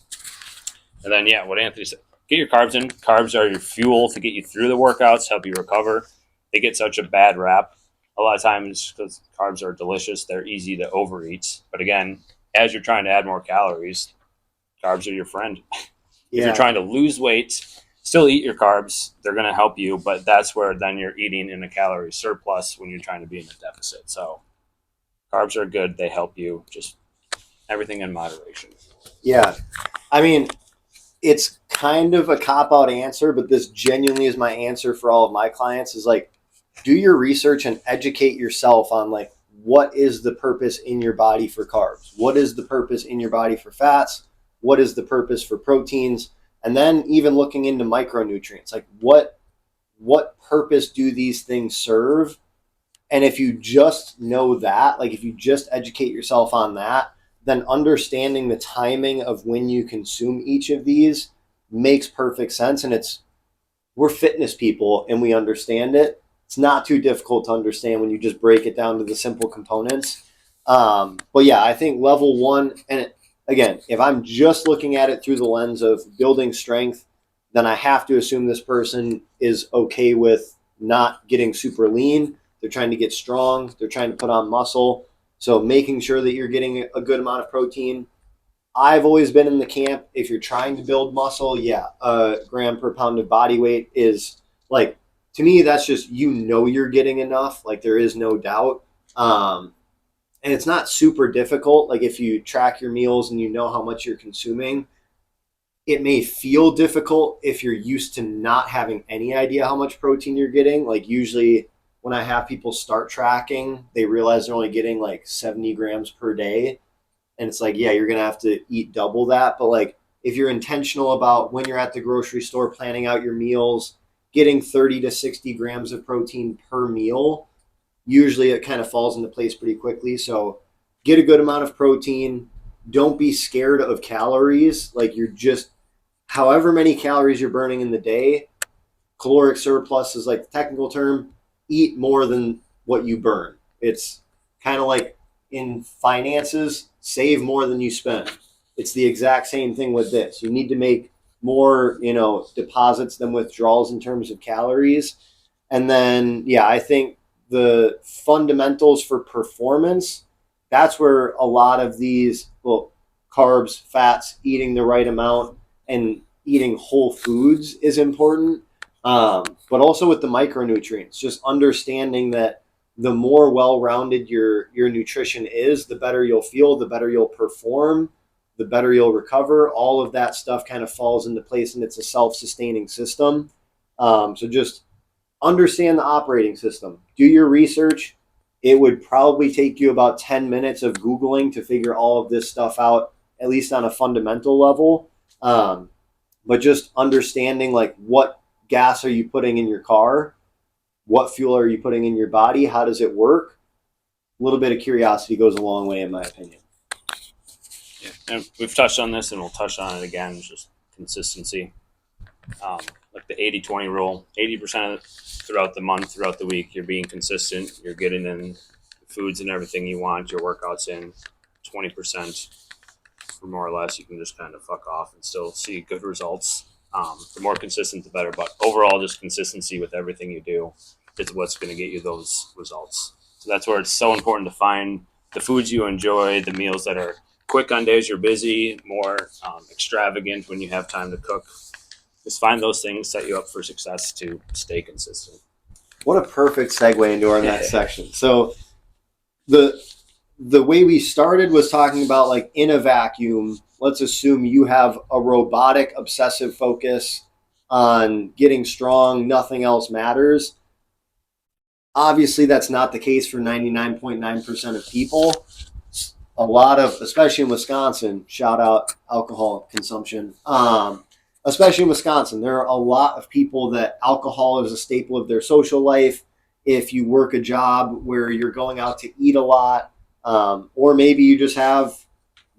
And then, yeah, what Anthony said, get your carbs in. Carbs are your fuel to get you through the workouts, help you recover. They get such a bad rap a lot of times because carbs are delicious. They're easy to overeat. But again, as you're trying to add more calories, carbs are your friend. Yeah. If you're trying to lose weight, still eat your carbs. They're going to help you, but that's where then you're eating in a calorie surplus when you're trying to be in a deficit. So carbs are good. They help you. Just everything in moderation. Yeah. I mean, it's kind of a cop-out answer, but this genuinely is my answer for all of my clients is like, do your research and educate yourself on like, what is the purpose in your body for carbs? What is the purpose in your body for fats? What is the purpose for proteins? And then even looking into micronutrients, like what purpose do these things serve? And if you just know that, like if you just educate yourself on that, then understanding the timing of when you consume each of these makes perfect sense. And we're fitness people and we understand it. It's not too difficult to understand when you just break it down to the simple components. But yeah, I think level one, and again, if I'm just looking at it through the lens of building strength, then I have to assume this person is okay with not getting super lean. They're trying to get strong. They're trying to put on muscle. So making sure that you're getting a good amount of protein. I've always been in the camp, if you're trying to build muscle, yeah, a gram per pound of body weight is like, to me, that's just, you're getting enough. Like there is no doubt. And it's not super difficult. Like if you track your meals and you know how much you're consuming, it may feel difficult if you're used to not having any idea how much protein you're getting. Like usually when I have people start tracking, they realize they're only getting like 70 grams per day. And it's like, yeah, you're going to have to eat double that. But like if you're intentional about when you're at the grocery store, planning out your meals, getting 30 to 60 grams of protein per meal, usually it kind of falls into place pretty quickly. So get a good amount of protein. Don't be scared of calories. Like you're just, however many calories you're burning in the day, caloric surplus is like the technical term, eat more than what you burn. It's kind of like in finances, save more than you spend. It's the exact same thing with this. You need to make more, deposits than withdrawals in terms of calories. And then, yeah, I think the fundamentals for performance, that's where a lot of these, carbs, fats, eating the right amount, and eating whole foods is important. But also with the micronutrients, just understanding that the more well-rounded your nutrition is, the better you'll feel, the better you'll perform, the better you'll recover. All of that stuff kind of falls into place, and it's a self-sustaining system. So just understand the operating system. Do your research. It would probably take you about 10 minutes of Googling to figure all of this stuff out, at least on a fundamental level. But just understanding like what gas are you putting in your car? What fuel are you putting in your body? How does it work? A little bit of curiosity goes a long way, in my opinion. Yeah, and we've touched on this and we'll touch on it again, just consistency. Like the 80-20 rule, 80% throughout the month, throughout the week, you're being consistent. You're getting in the foods and everything you want, your workouts in. 20% for more or less, you can just kind of fuck off and still see good results. The more consistent, the better. But overall, just consistency with everything you do is what's going to get you those results. So that's where it's so important to find the foods you enjoy, the meals that are quick on days you're busy, more extravagant when you have time to cook. Just find those things, set you up for success to stay consistent. What a perfect segue into our next section. So the way we started was talking about like in a vacuum, let's assume you have a robotic obsessive focus on getting strong, nothing else matters. Obviously, that's not the case for 99.9% of people. A lot of, especially in Wisconsin, shout out alcohol consumption. Especially in Wisconsin, there are a lot of people that alcohol is a staple of their social life. If you work a job where you're going out to eat a lot, or maybe you just have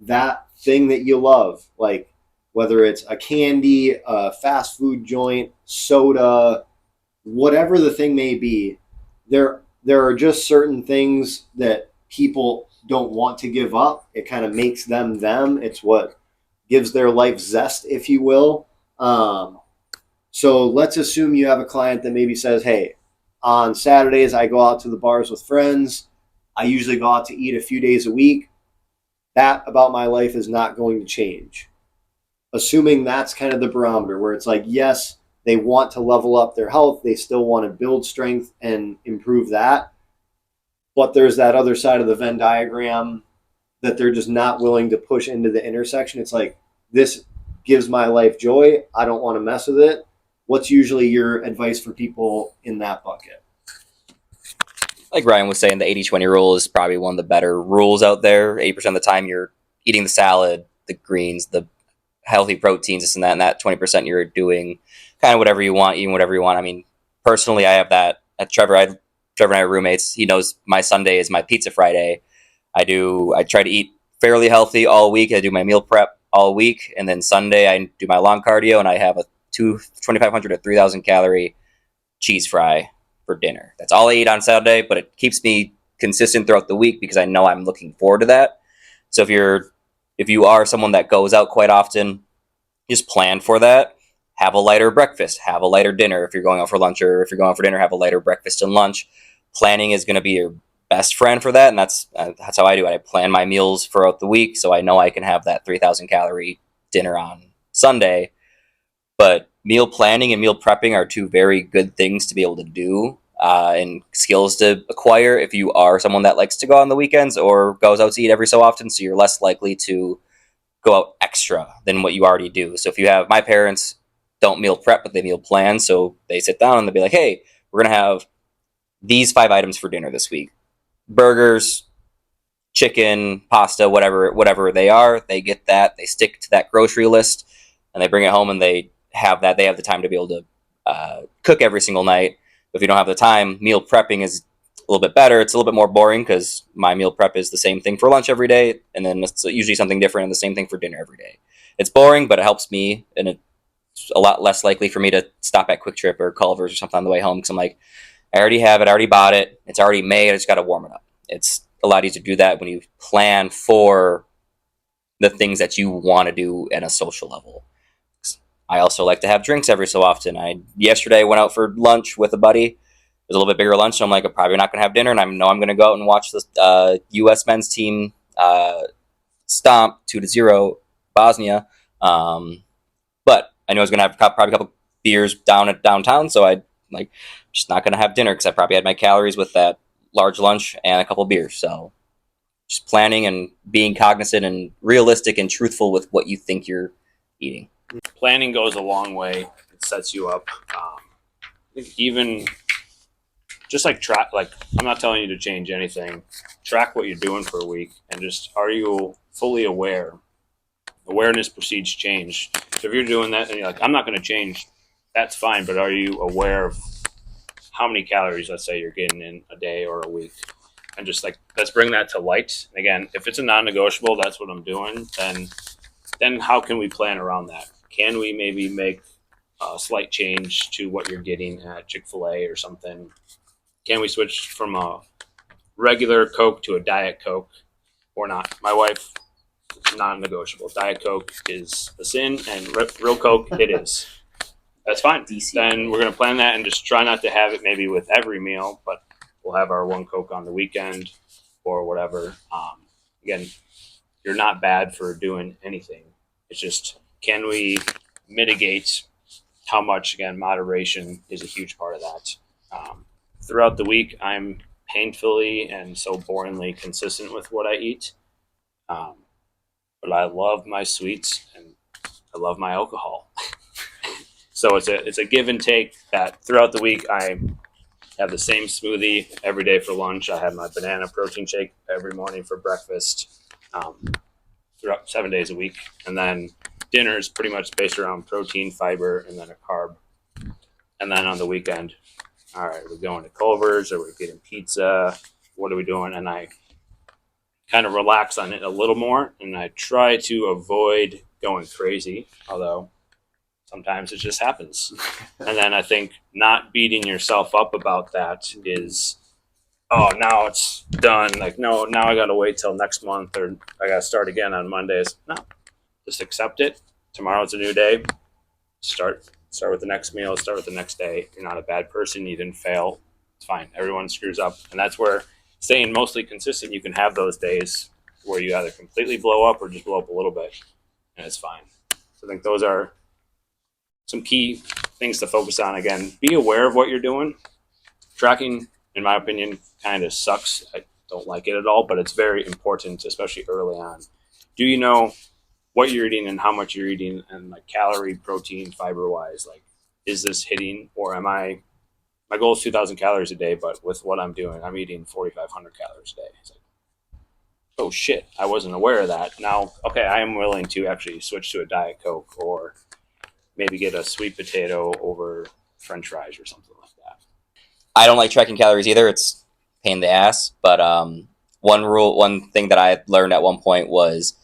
that thing that you love, like whether it's a candy, a fast food joint, soda, whatever the thing may be, there are just certain things that people don't want to give up. It kind of makes them them. It's what gives their life zest, if you will. So let's assume you have a client that maybe says, hey, on Saturdays, I go out to the bars with friends. I usually go out to eat a few days a week. That about my life is not going to change. Assuming that's kind of the barometer where it's like, yes, they want to level up their health. They still want to build strength and improve that. But there's that other side of the Venn diagram that they're just not willing to push into the intersection. It's like, this gives my life joy. I don't want to mess with it. What's usually your advice for people in that bucket? Like Ryan was saying, the 80-20 rule is probably one of the better rules out there. 80% of the time you're eating the salad, the greens, the healthy proteins, this and that, and that 20% you're doing kind of whatever you want, eating whatever you want. I mean, personally, I have that at Trevor. Trevor and I are roommates. He knows my Sunday is my pizza Friday. I try to eat fairly healthy all week. I do my meal prep all week, and then Sunday I do my long cardio, and I have a 2,500 to 3,000 calorie cheese fry for dinner. That's all I eat on Saturday, but it keeps me consistent throughout the week because I know I'm looking forward to that. So if you are someone that goes out quite often, just plan for that. Have a lighter breakfast, have a lighter dinner. If you're going out for lunch, or if you're going out for dinner, have a lighter breakfast and lunch. Planning is going to be your best friend for that, and that's how I do it. I plan my meals throughout the week, so I know I can have that 3,000 calorie dinner on Sunday. But meal planning and meal prepping are two very good things to be able to do, and skills to acquire if you are someone that likes to go on the weekends or goes out to eat every so often. So you're less likely to go out extra than what you already do. So if you have, my parents don't meal prep, but they meal plan. So they sit down and they'll be like, hey, we're going to have these 5 items for dinner this week: burgers, chicken, pasta, whatever they are. They get that. They stick to that grocery list, and they bring it home, and they have that. They have the time to be able to cook every single night. But if you don't have the time, meal prepping is a little bit better. It's a little bit more boring because my meal prep is the same thing for lunch every day, and then it's usually something different, and the same thing for dinner every day. It's boring, but it helps me, and it's a lot less likely for me to stop at Quick Trip or Culver's or something on the way home because I'm like, I already have it, I already bought it, it's already made, I just got to warm it up. It's a lot easier to do that when you plan for the things that you want to do at a social level. I also like to have drinks every so often. Yesterday went out for lunch with a buddy. It was a little bit bigger lunch, so I'm like, I'm probably not going to have dinner, and I know I'm going to go out and watch the U.S. men's team stomp 2-0 Bosnia. But I know I was going to have probably a couple beers downtown, so I like just not going to have dinner because I probably had my calories with that large lunch and a couple beers. So just planning and being cognizant and realistic and truthful with what you think you're eating. Planning goes a long way. It sets you up. I think even just like track, like I'm not telling you to change anything. Track what you're doing for a week, and just, are you fully aware? Awareness precedes change. So if you're doing that and you're like, I'm not going to change, that's fine. But are you aware of how many calories, let's say, you're getting in a day or a week? And just like, let's bring that to light. Again, if it's a non-negotiable, that's what I'm doing. Then how can we plan around that? Can we maybe make a slight change to what you're getting at Chick-fil-A or something? Can we switch from a regular Coke to a Diet Coke or not? My wife, non-negotiable. Diet Coke is a sin, and real Coke, it is. That's fine. Then we're going to plan that and just try not to have it maybe with every meal, but we'll have our one Coke on the weekend or whatever. Again, you're not bad for doing anything. It's just, can we mitigate how much? Again, moderation is a huge part of that. Throughout the week, I'm painfully and so boringly consistent with what I eat. But I love my sweets and I love my alcohol. So it's a give and take that throughout the week I have the same smoothie every day for lunch. I have my banana protein shake every morning for breakfast, throughout 7 days a week. And then dinner is pretty much based around protein, fiber, and then a carb. And then on the weekend, all right, we're going to Culver's or we're getting pizza. What are we doing? And I kind of relax on it a little more, and I try to avoid going crazy, although sometimes it just happens. And then I think not beating yourself up about that is, oh, now it's done. Like, no, now I got to wait till next month, or I got to start again on Mondays. No, just accept it. Tomorrow's a new day. Start with the next meal. Start with the next day. You're not a bad person. You didn't fail. It's fine. Everyone screws up. And that's where staying mostly consistent, you can have those days where you either completely blow up or just blow up a little bit, and it's fine. So I think those are some key things to focus on. Again, be aware of what you're doing. Tracking, in my opinion, kind of sucks. I don't like it at all, but it's very important, especially early on. Do you know what you're eating and how much you're eating, and like calorie, protein, fiber wise? Like, is this hitting, or am I? My goal is 2,000 calories a day, but with what I'm doing, I'm eating 4,500 calories a day. It's like, oh shit, I wasn't aware of that. Now, okay, I am willing to actually switch to a Diet Coke, or maybe get a sweet potato over French fries or something like that. I don't like tracking calories either. It's a pain in the ass. But one thing that I learned at one point was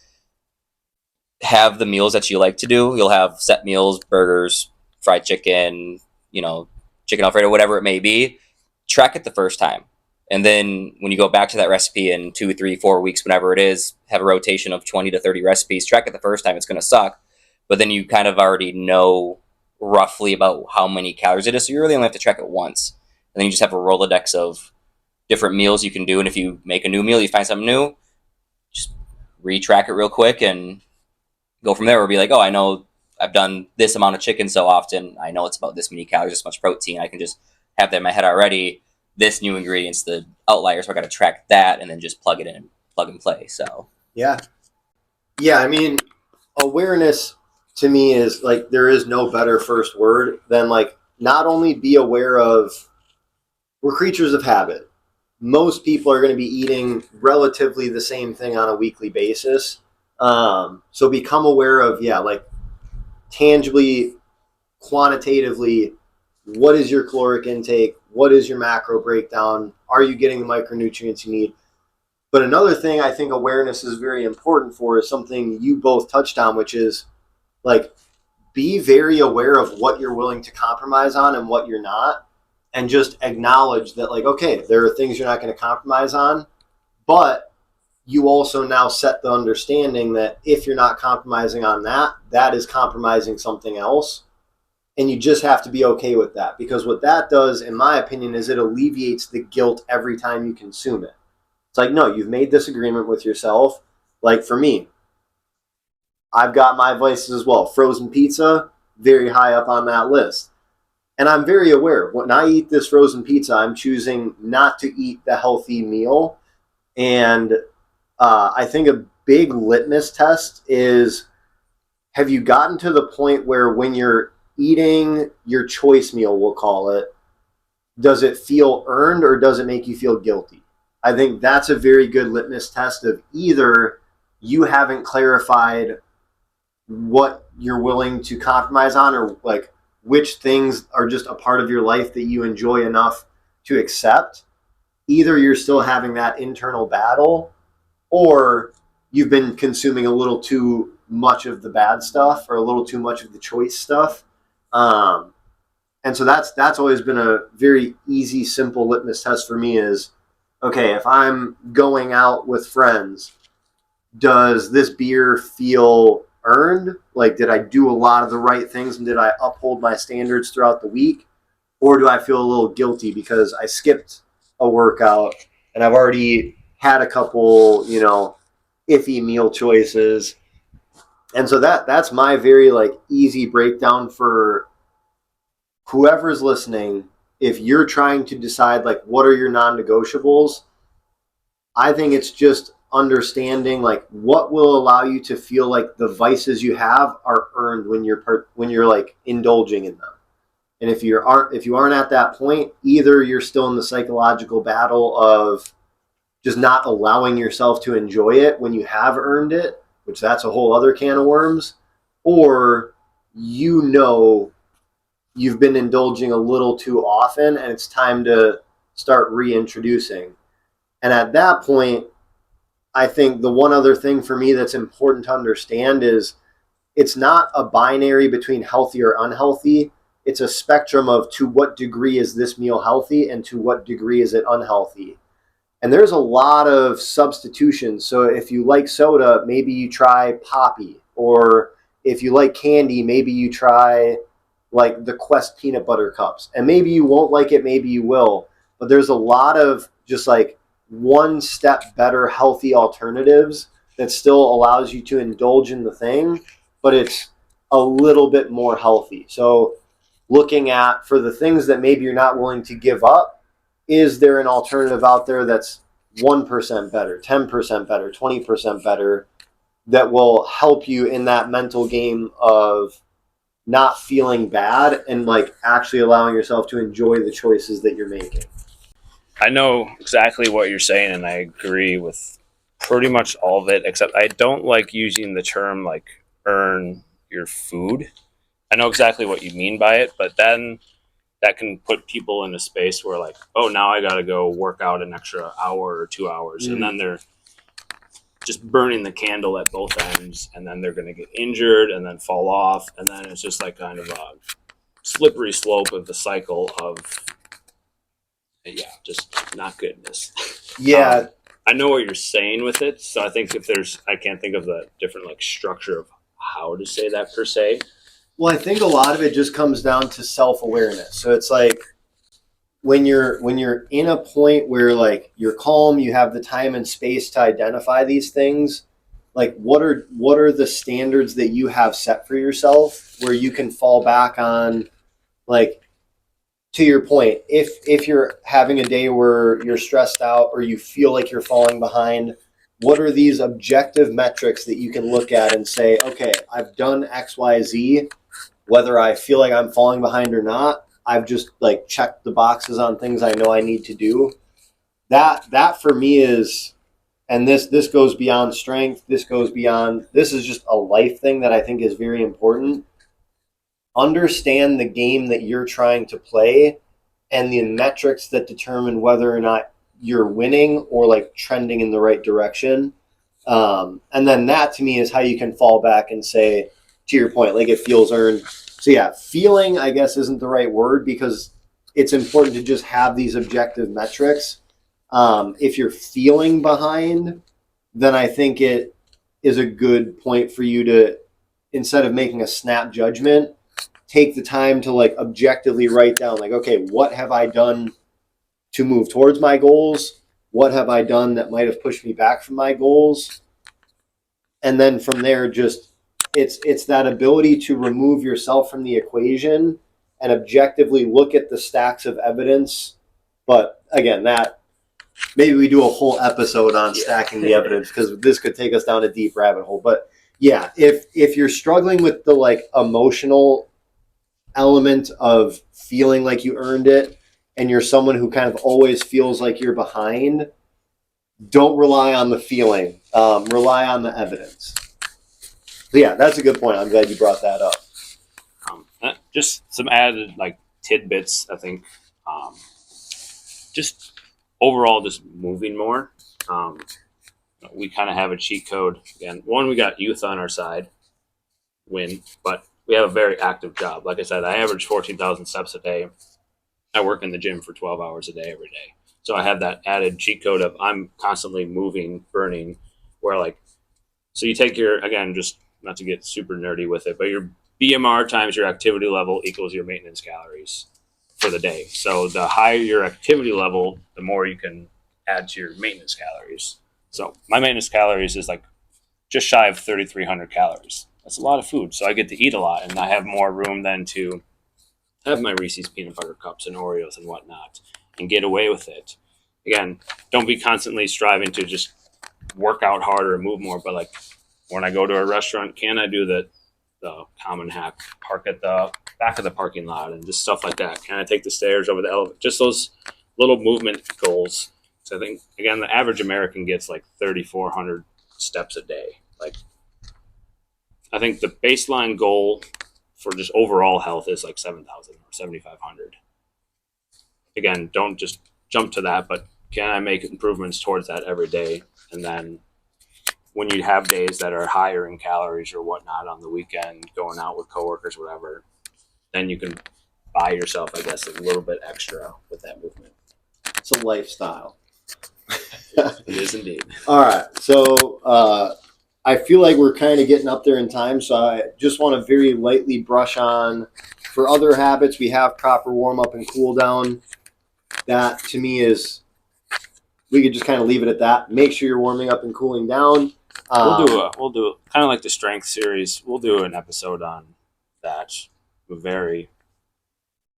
have the meals that you like to do. You'll have set meals, burgers, fried chicken, chicken Alfredo, whatever it may be. Track it the first time. And then when you go back to that recipe in 2, 3, 4 weeks, whenever it is, have a rotation of 20 to 30 recipes. Track it the first time. It's going to suck. But then you kind of already know roughly about how many calories it is. So you really only have to track it once. And then you just have a Rolodex of different meals you can do. And if you make a new meal, you find something new, just retrack it real quick and go from there. Or be like, oh, I know I've done this amount of chicken so often. I know it's about this many calories, this much protein. I can just have that in my head already. This new ingredient's the outlier, so I got to track that and then just plug it in, plug and play. So yeah. I mean, awareness to me is like there is no better first word than like not only be aware of we're creatures of habit. Most people are going to be eating relatively the same thing on a weekly basis. So become aware of, like tangibly, quantitatively, what is your caloric intake? What is your macro breakdown? Are you getting the micronutrients you need? But another thing I think awareness is very important for is something you both touched on, which is like be very aware of what you're willing to compromise on and what you're not. And just acknowledge that, like, okay, there are things you're not going to compromise on, but you also now set the understanding that if you're not compromising on that, that is compromising something else. And you just have to be okay with that. Because what that does, in my opinion, is it alleviates the guilt every time you consume it. It's like, no, you've made this agreement with yourself. Like for me, I've got my vices as well. Frozen pizza, very high up on that list. And I'm very aware when I eat this frozen pizza, I'm choosing not to eat the healthy meal. And I think a big litmus test is, have you gotten to the point where when you're eating your choice meal, we'll call it, does it feel earned or does it make you feel guilty? I think that's a very good litmus test of either you haven't clarified what you're willing to compromise on, or like which things are just a part of your life that you enjoy enough to accept. Either you're still having that internal battle, or you've been consuming a little too much of the bad stuff or a little too much of the choice stuff. And so that's always been a very easy, simple litmus test for me is, okay, if I'm going out with friends, does this beer feel earned? Like, did I do a lot of the right things and did I uphold my standards throughout the week? Or do I feel a little guilty because I skipped a workout and I've already had a couple, iffy meal choices? And so that's my very easy breakdown for whoever's listening. If you're trying to decide what are your non-negotiables, I think it's just understanding what will allow you to feel like the vices you have are earned when you're indulging in them. And if you aren't at that point, either you're still in the psychological battle of just not allowing yourself to enjoy it when you have earned it, which that's a whole other can of worms, or you've been indulging a little too often and it's time to start reintroducing. And at that point, I think the one other thing for me that's important to understand is it's not a binary between healthy or unhealthy. It's a spectrum of to what degree is this meal healthy and to what degree is it unhealthy. And there's a lot of substitutions. So if you like soda, maybe you try Poppy. Or if you like candy, maybe you try the Quest peanut butter cups. And maybe you won't like it, maybe you will. But there's a lot of just one step better healthy alternatives that still allows you to indulge in the thing, but it's a little bit more healthy. So looking at, for the things that maybe you're not willing to give up, is there an alternative out there that's 1% better, 10% better, 20% better, that will help you in that mental game of not feeling bad and actually allowing yourself to enjoy the choices that you're making? I know exactly what you're saying, and I agree with pretty much all of it, except I don't like using the term earn your food. I know exactly what you mean by it, but then that can put people in a space where like, oh, now I got to go work out an extra hour or 2 hours. And then they're just burning the candle at both ends. And then they're going to get injured and then fall off. And then it's just like kind of a slippery slope of the cycle of, just not goodness. Yeah. I know what you're saying with it. So I think I can't think of the different like structure of how to say that per se. Well, I think a lot of it just comes down to self-awareness. So it's like when you're in a point where like you're calm, you have the time and space to identify these things, like what are the standards that you have set for yourself where you can fall back on, like, to your point, if you're having a day where you're stressed out or you feel like you're falling behind, what are these objective metrics that you can look at and say, okay, I've done X, Y, Z. Whether I feel like I'm falling behind or not, I've just like checked the boxes on things I know I need to do. That for me is, and this goes beyond strength. This is just a life thing that I think is very important. Understand the game that you're trying to play and the metrics that determine whether or not you're winning or like trending in the right direction. And then that to me is how you can fall back and say, to your point, like it feels earned. So yeah, feeling, I guess, isn't the right word because it's important to just have these objective metrics. If you're feeling behind, then I think it is a good point for you to, instead of making a snap judgment, take the time to like objectively write down like, okay, what have I done to move towards my goals? What have I done that might have pushed me back from my goals? And then from there, just it's that ability to remove yourself from the equation and objectively look at the stacks of evidence. But again, that maybe we do a whole episode on stacking the evidence because this could take us down a deep rabbit hole. But yeah, if you're struggling with the like emotional element of feeling like you earned it and you're someone who kind of always feels like you're behind, don't rely on the feeling. Rely on the evidence. So yeah, that's a good point. I'm glad you brought that up. Just some added like tidbits, I think. Just overall, just moving more. We kind of have a cheat code. Again, one, we got youth on our side, but we have a very active job. Like I said, I average 14,000 steps a day. I work in the gym for 12 hours a day every day. So I have that added cheat code of I'm constantly moving, burning, where like, so you take your, again, just not to get super nerdy with it, but your BMR times your activity level equals your maintenance calories for the day. So the higher your activity level, the more you can add to your maintenance calories. So my maintenance calories is like just shy of 3,300 calories. That's a lot of food. So I get to eat a lot and I have more room then to have my Reese's peanut butter cups and Oreos and whatnot and get away with it. Again, don't be constantly striving to just work out harder and move more, but like when I go to a restaurant, can I do the common hack, park at the back of the parking lot and just stuff like that? Can I take the stairs over the elevator? Just those little movement goals. So I think, again, the average American gets like 3,400 steps a day. Like, I think the baseline goal for just overall health is like 7,000 or 7,500. Again, don't just jump to that, but can I make improvements towards that every day? And then when you have days that are higher in calories or whatnot on the weekend, going out with coworkers, whatever, then you can buy yourself, I guess, a little bit extra with that movement. It's a lifestyle. It is indeed. All right. So I feel like we're kind of getting up there in time. So I just want to very lightly brush on, for other habits, we have proper warm up and cool down. That to me is, we could just kind of leave it at that. Make sure you're warming up and cooling down. We'll do kind of like the strength series. We'll do an episode on that. I'm a very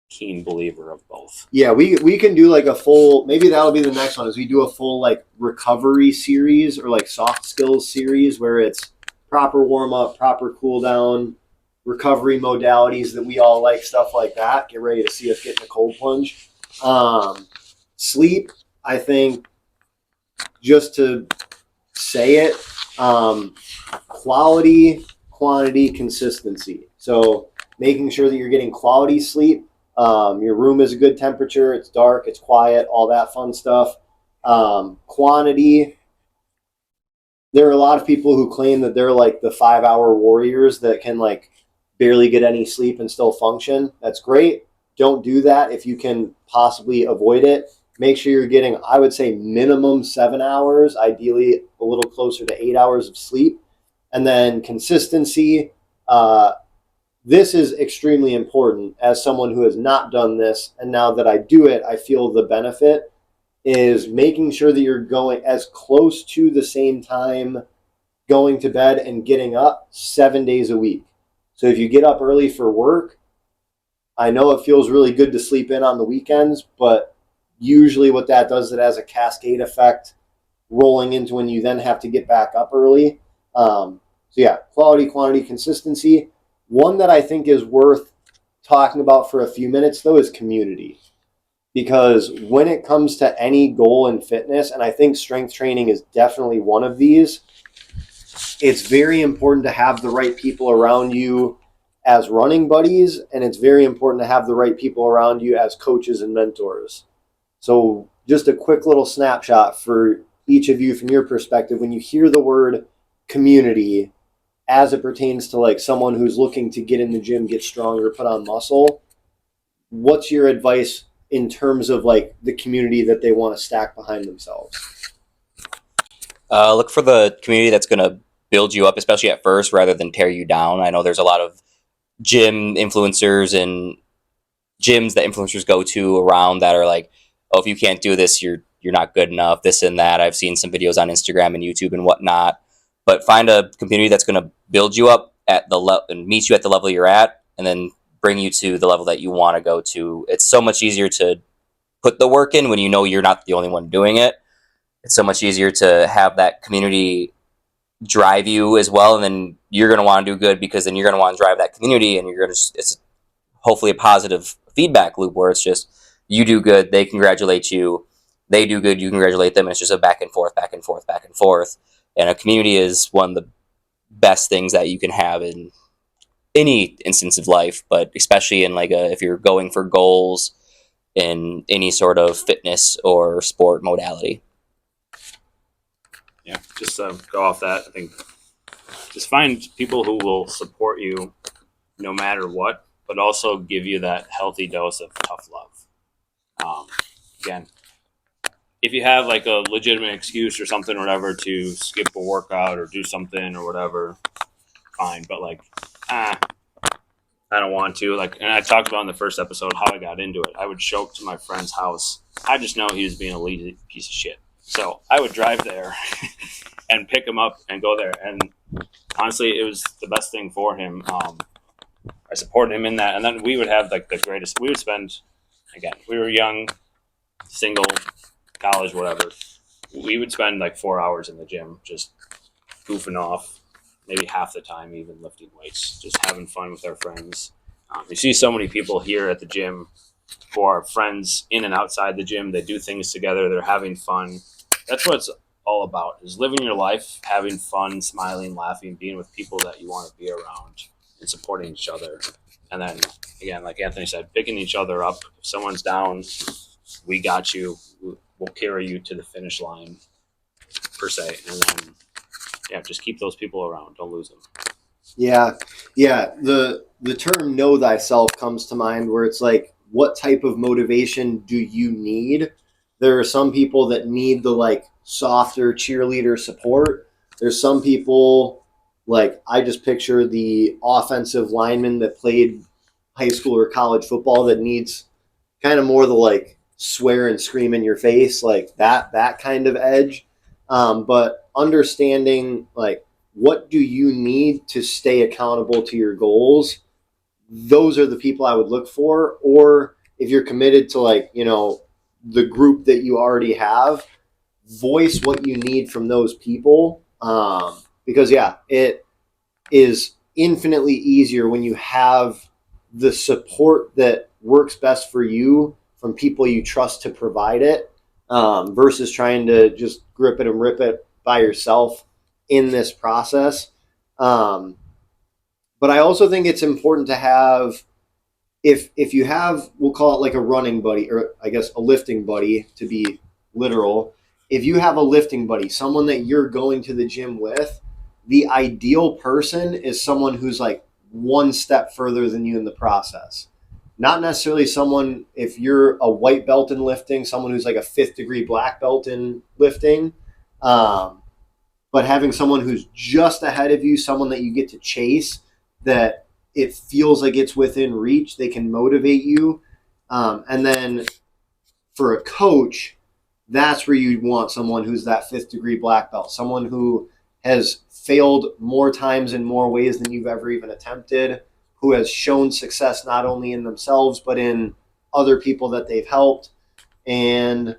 keen believer of both. Yeah, we can do like a full, maybe that'll be the next one, is we do a full like recovery series or like soft skills series where it's proper warm up, proper cool down, recovery modalities that we all like, stuff like that. Get ready to see us get in a cold plunge. Sleep, I think, just to say it, quality, quantity, consistency. So making sure that you're getting quality sleep Your room is a good temperature. It's dark. It's quiet. All that fun stuff. Quantity. There are a lot of people who claim that they're like the 5-hour warriors that can like barely get any sleep and still function. That's great. Don't do that if you can possibly avoid it. Make sure you're getting, I would say, minimum 7 hours, ideally a little closer to 8 hours of sleep. And then consistency. This is extremely important as someone who has not done this. And now that I do it, I feel the benefit is making sure that you're going as close to the same time going to bed and getting up 7 days a week. So if you get up early for work, I know it feels really good to sleep in on the weekends, but usually what that does, it has a cascade effect rolling into when you then have to get back up early. So yeah, quality, quantity, consistency. One that I think is worth talking about for a few minutes though is community. Because when it comes to any goal in fitness, and I think strength training is definitely one of these, it's very important to have the right people around you as running buddies, and it's very important to have the right people around you as coaches and mentors. So just a quick little snapshot for each of you from your perspective. When you hear the word community as it pertains to like someone who's looking to get in the gym, get stronger, put on muscle, what's your advice in terms of like the community that they want to stack behind themselves? Look for the community that's going to build you up, especially at first, rather than tear you down. I know there's a lot of gym influencers and gyms that influencers go to around that are like, oh, if you can't do this, you're not good enough, this and that. I've seen some videos on Instagram and YouTube and whatnot. But find a community that's going to build you up at the level and meet you at the level you're at, and then bring you to the level that you want to go to. It's so much easier to put the work in when you know you're not the only one doing it. It's so much easier to have that community drive you as well, and then you're going to want to do good because then you're going to want to drive that community, and you're going to, it's hopefully a positive feedback loop where it's just you do good, they congratulate you, they do good, you congratulate them, and it's just a back and forth, back and forth, back and forth. And a community is one of the best things that you can have in any instance of life, but especially in like if you're going for goals in any sort of fitness or sport modality. Yeah, just go off that. I think just find people who will support you no matter what, but also give you that healthy dose of tough love. Again, if you have like a legitimate excuse or something or whatever to skip a workout or do something or whatever, fine. But like, I don't want to. Like, and I talked about in the first episode how I got into it. I would show up to my friend's house. I just know he was being a lazy piece of shit. So I would drive there and pick him up and go there. And honestly, it was the best thing for him. I supported him in that. And then we would have like the greatest, we would spend, again, we were young, single, college, whatever. We would spend like 4 hours in the gym just goofing off, maybe half the time even lifting weights, just having fun with our friends. You see so many people here at the gym who are friends in and outside the gym. They do things together. They're having fun. That's what it's all about, is living your life, having fun, smiling, laughing, being with people that you want to be around and supporting each other. And then, again, like Anthony said, picking each other up. If someone's down, we got you. We'll carry you to the finish line, per se. And then, yeah, just keep those people around. Don't lose them. Yeah. The term know thyself comes to mind, where it's like, what type of motivation do you need? There are some people that need the like softer cheerleader support. There's some people, like I just picture the offensive lineman that played high school or college football that needs kind of more the like swear and scream in your face, like that kind of edge. But understanding like, what do you need to stay accountable to your goals? Those are the people I would look for. Or if you're committed to like, the group that you already have, voice what you need from those people. Because yeah, it is infinitely easier when you have the support that works best for you from people you trust to provide it, versus trying to just grip it and rip it by yourself in this process. But I also think it's important to have if you have, we'll call it like a running buddy, or I guess a lifting buddy to be literal. If you have a lifting buddy, someone that you're going to the gym with, the ideal person is someone who's like one step further than you in the process. Not necessarily someone, if you're a white belt in lifting, someone who's like a 5th degree black belt in lifting, but having someone who's just ahead of you, someone that you get to chase, that it feels like it's within reach, they can motivate you. And then for a coach, that's where you'd want someone who's that 5th degree black belt, someone who has failed more times in more ways than you've ever even attempted, who has shown success not only in themselves, but in other people that they've helped. And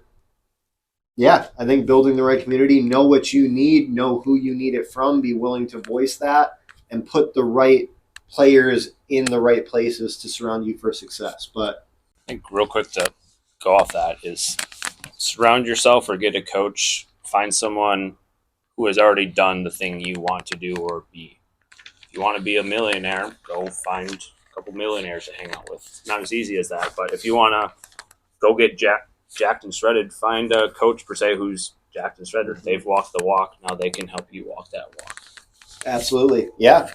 yeah, I think building the right community, know what you need, know who you need it from, be willing to voice that, and put the right players in the right places to surround you for success. But I think real quick to go off that is surround yourself or get a coach. Find someone who has already done the thing you want to do or be. If you want to be a millionaire, go find a couple millionaires to hang out with. Not as easy as that, but if you want to go get jacked and shredded, find a coach per se who's jacked and shredded. They've walked the walk. Now they can help you walk that walk. absolutely. Yeah.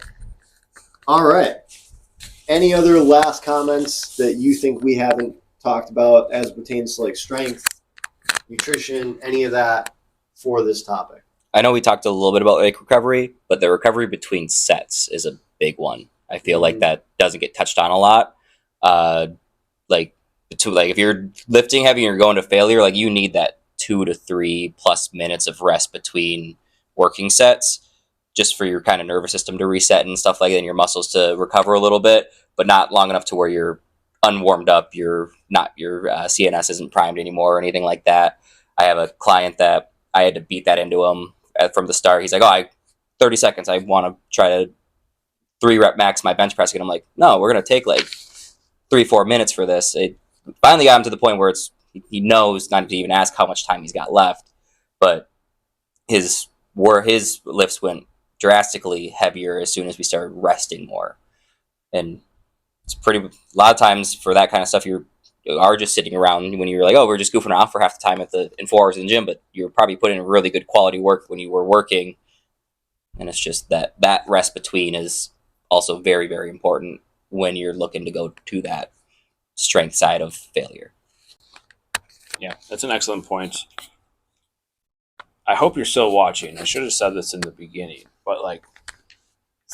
All right. Any other last comments that you think we haven't talked about as pertains to like strength, nutrition, any of that for this topic? I know we talked a little bit about like recovery, but the recovery between sets is a big one. I feel like that doesn't get touched on a lot. Like if you're lifting heavy and you're going to failure, like you need that 2 to 3 plus minutes of rest between working sets, just for your kind of nervous system to reset and stuff like that, and your muscles to recover a little bit, but not long enough to where you're unwarmed up. Your CNS isn't primed anymore or anything like that. I have a client that I had to beat that into him from the start. He's like, 30 seconds. I want to try to 3 rep max my bench press. And I'm like, no, we're going to take like 3-4 minutes for this. It finally got him to the point where he knows not to even ask how much time he's got left, but his lifts went drastically heavier as soon as we started resting more. And it's a lot of times for that kind of stuff, you are just sitting around when you're like, oh, we're just goofing around for half the time in 4 hours in the gym, but you're probably putting in really good quality work when you were working. And it's just that rest between is also very, very important when you're looking to go to that strength side of failure. Yeah, that's an excellent point. I hope you're still watching. I should have said this in the beginning, but like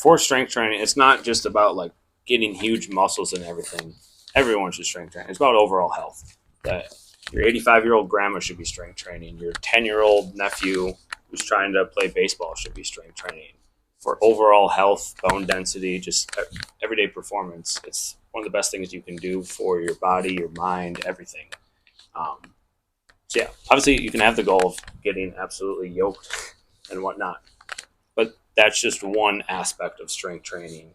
for strength training, it's not just about like getting huge muscles and everything. Everyone should strength train. It's about overall health. That your 85-year-old grandma should be strength training. Your 10-year-old nephew who's trying to play baseball should be strength training. For overall health, bone density, just everyday performance, it's one of the best things you can do for your body, your mind, everything. So yeah, obviously you can have the goal of getting absolutely yoked and whatnot, but that's just one aspect of strength training.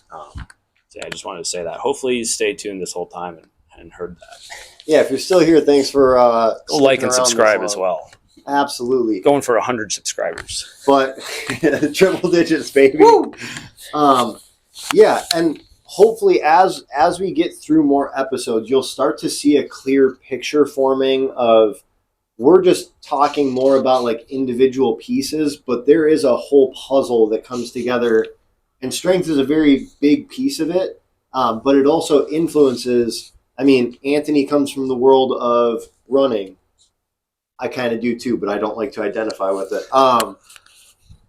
So yeah, I just wanted to say that. Hopefully you stayed tuned this whole time and heard that. Yeah, if you're still here, thanks for Go like and subscribe as well. Absolutely. Going for 100 subscribers. But triple digits, baby. Yeah, and hopefully as we get through more episodes, you'll start to see a clear picture forming of, we're just talking more about like individual pieces, but there is a whole puzzle that comes together, and strength is a very big piece of it. But it also influences, I mean, Anthony comes from the world of running. I kind of do too, but I don't like to identify with it.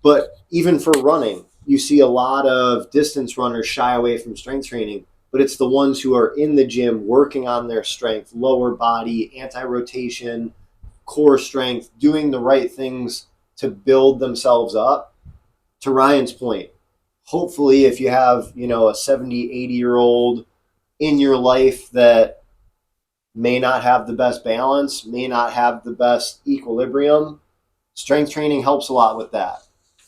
But even for running, you see a lot of distance runners shy away from strength training, but it's the ones who are in the gym working on their strength, lower body, anti-rotation, core strength, doing the right things to build themselves up. To Ryan's point, hopefully if you have, a 70, 80-year-old in your life that may not have the best balance, may not have the best equilibrium, strength training helps a lot with that.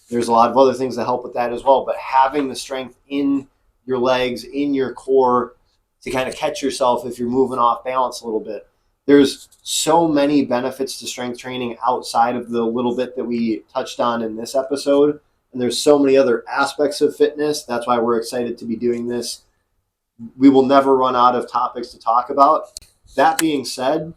There's a lot of other things that help with that as well, but having the strength in your legs, in your core, to kind of catch yourself if you're moving off balance a little bit. There's so many benefits to strength training outside of the little bit that we touched on in this episode, and there's so many other aspects of fitness. That's why we're excited to be doing this we will never run out of topics to talk about. That being said,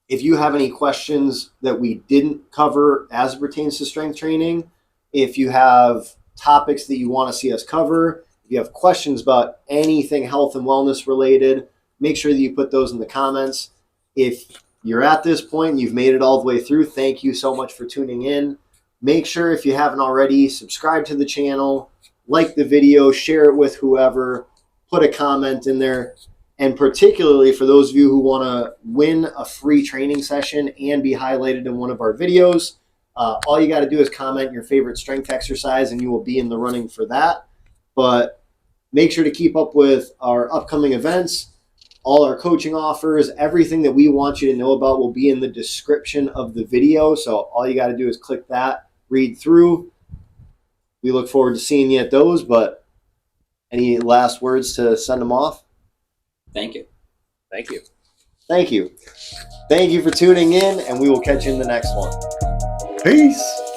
if you have any questions that we didn't cover as it pertains to strength training, if you have topics that you want to see us cover, if you have questions about anything health and wellness related, make sure that you put those in the comments. If you're at this point and you've made it all the way through, thank you so much for tuning in. Make sure, if you haven't already, subscribe to the channel, like the video, share it with whoever, put a comment in there. And particularly for those of you who want to win a free training session and be highlighted in one of our videos, all you got to do is comment your favorite strength exercise and you will be in the running for that. But make sure to keep up with our upcoming events, all our coaching offers, everything that we want you to know about will be in the description of the video. So all you got to do is click that, read through. We look forward to seeing you at those, but any last words to send them off? Thank you. Thank you. Thank you. Thank you for tuning in, and we will catch you in the next one. Peace.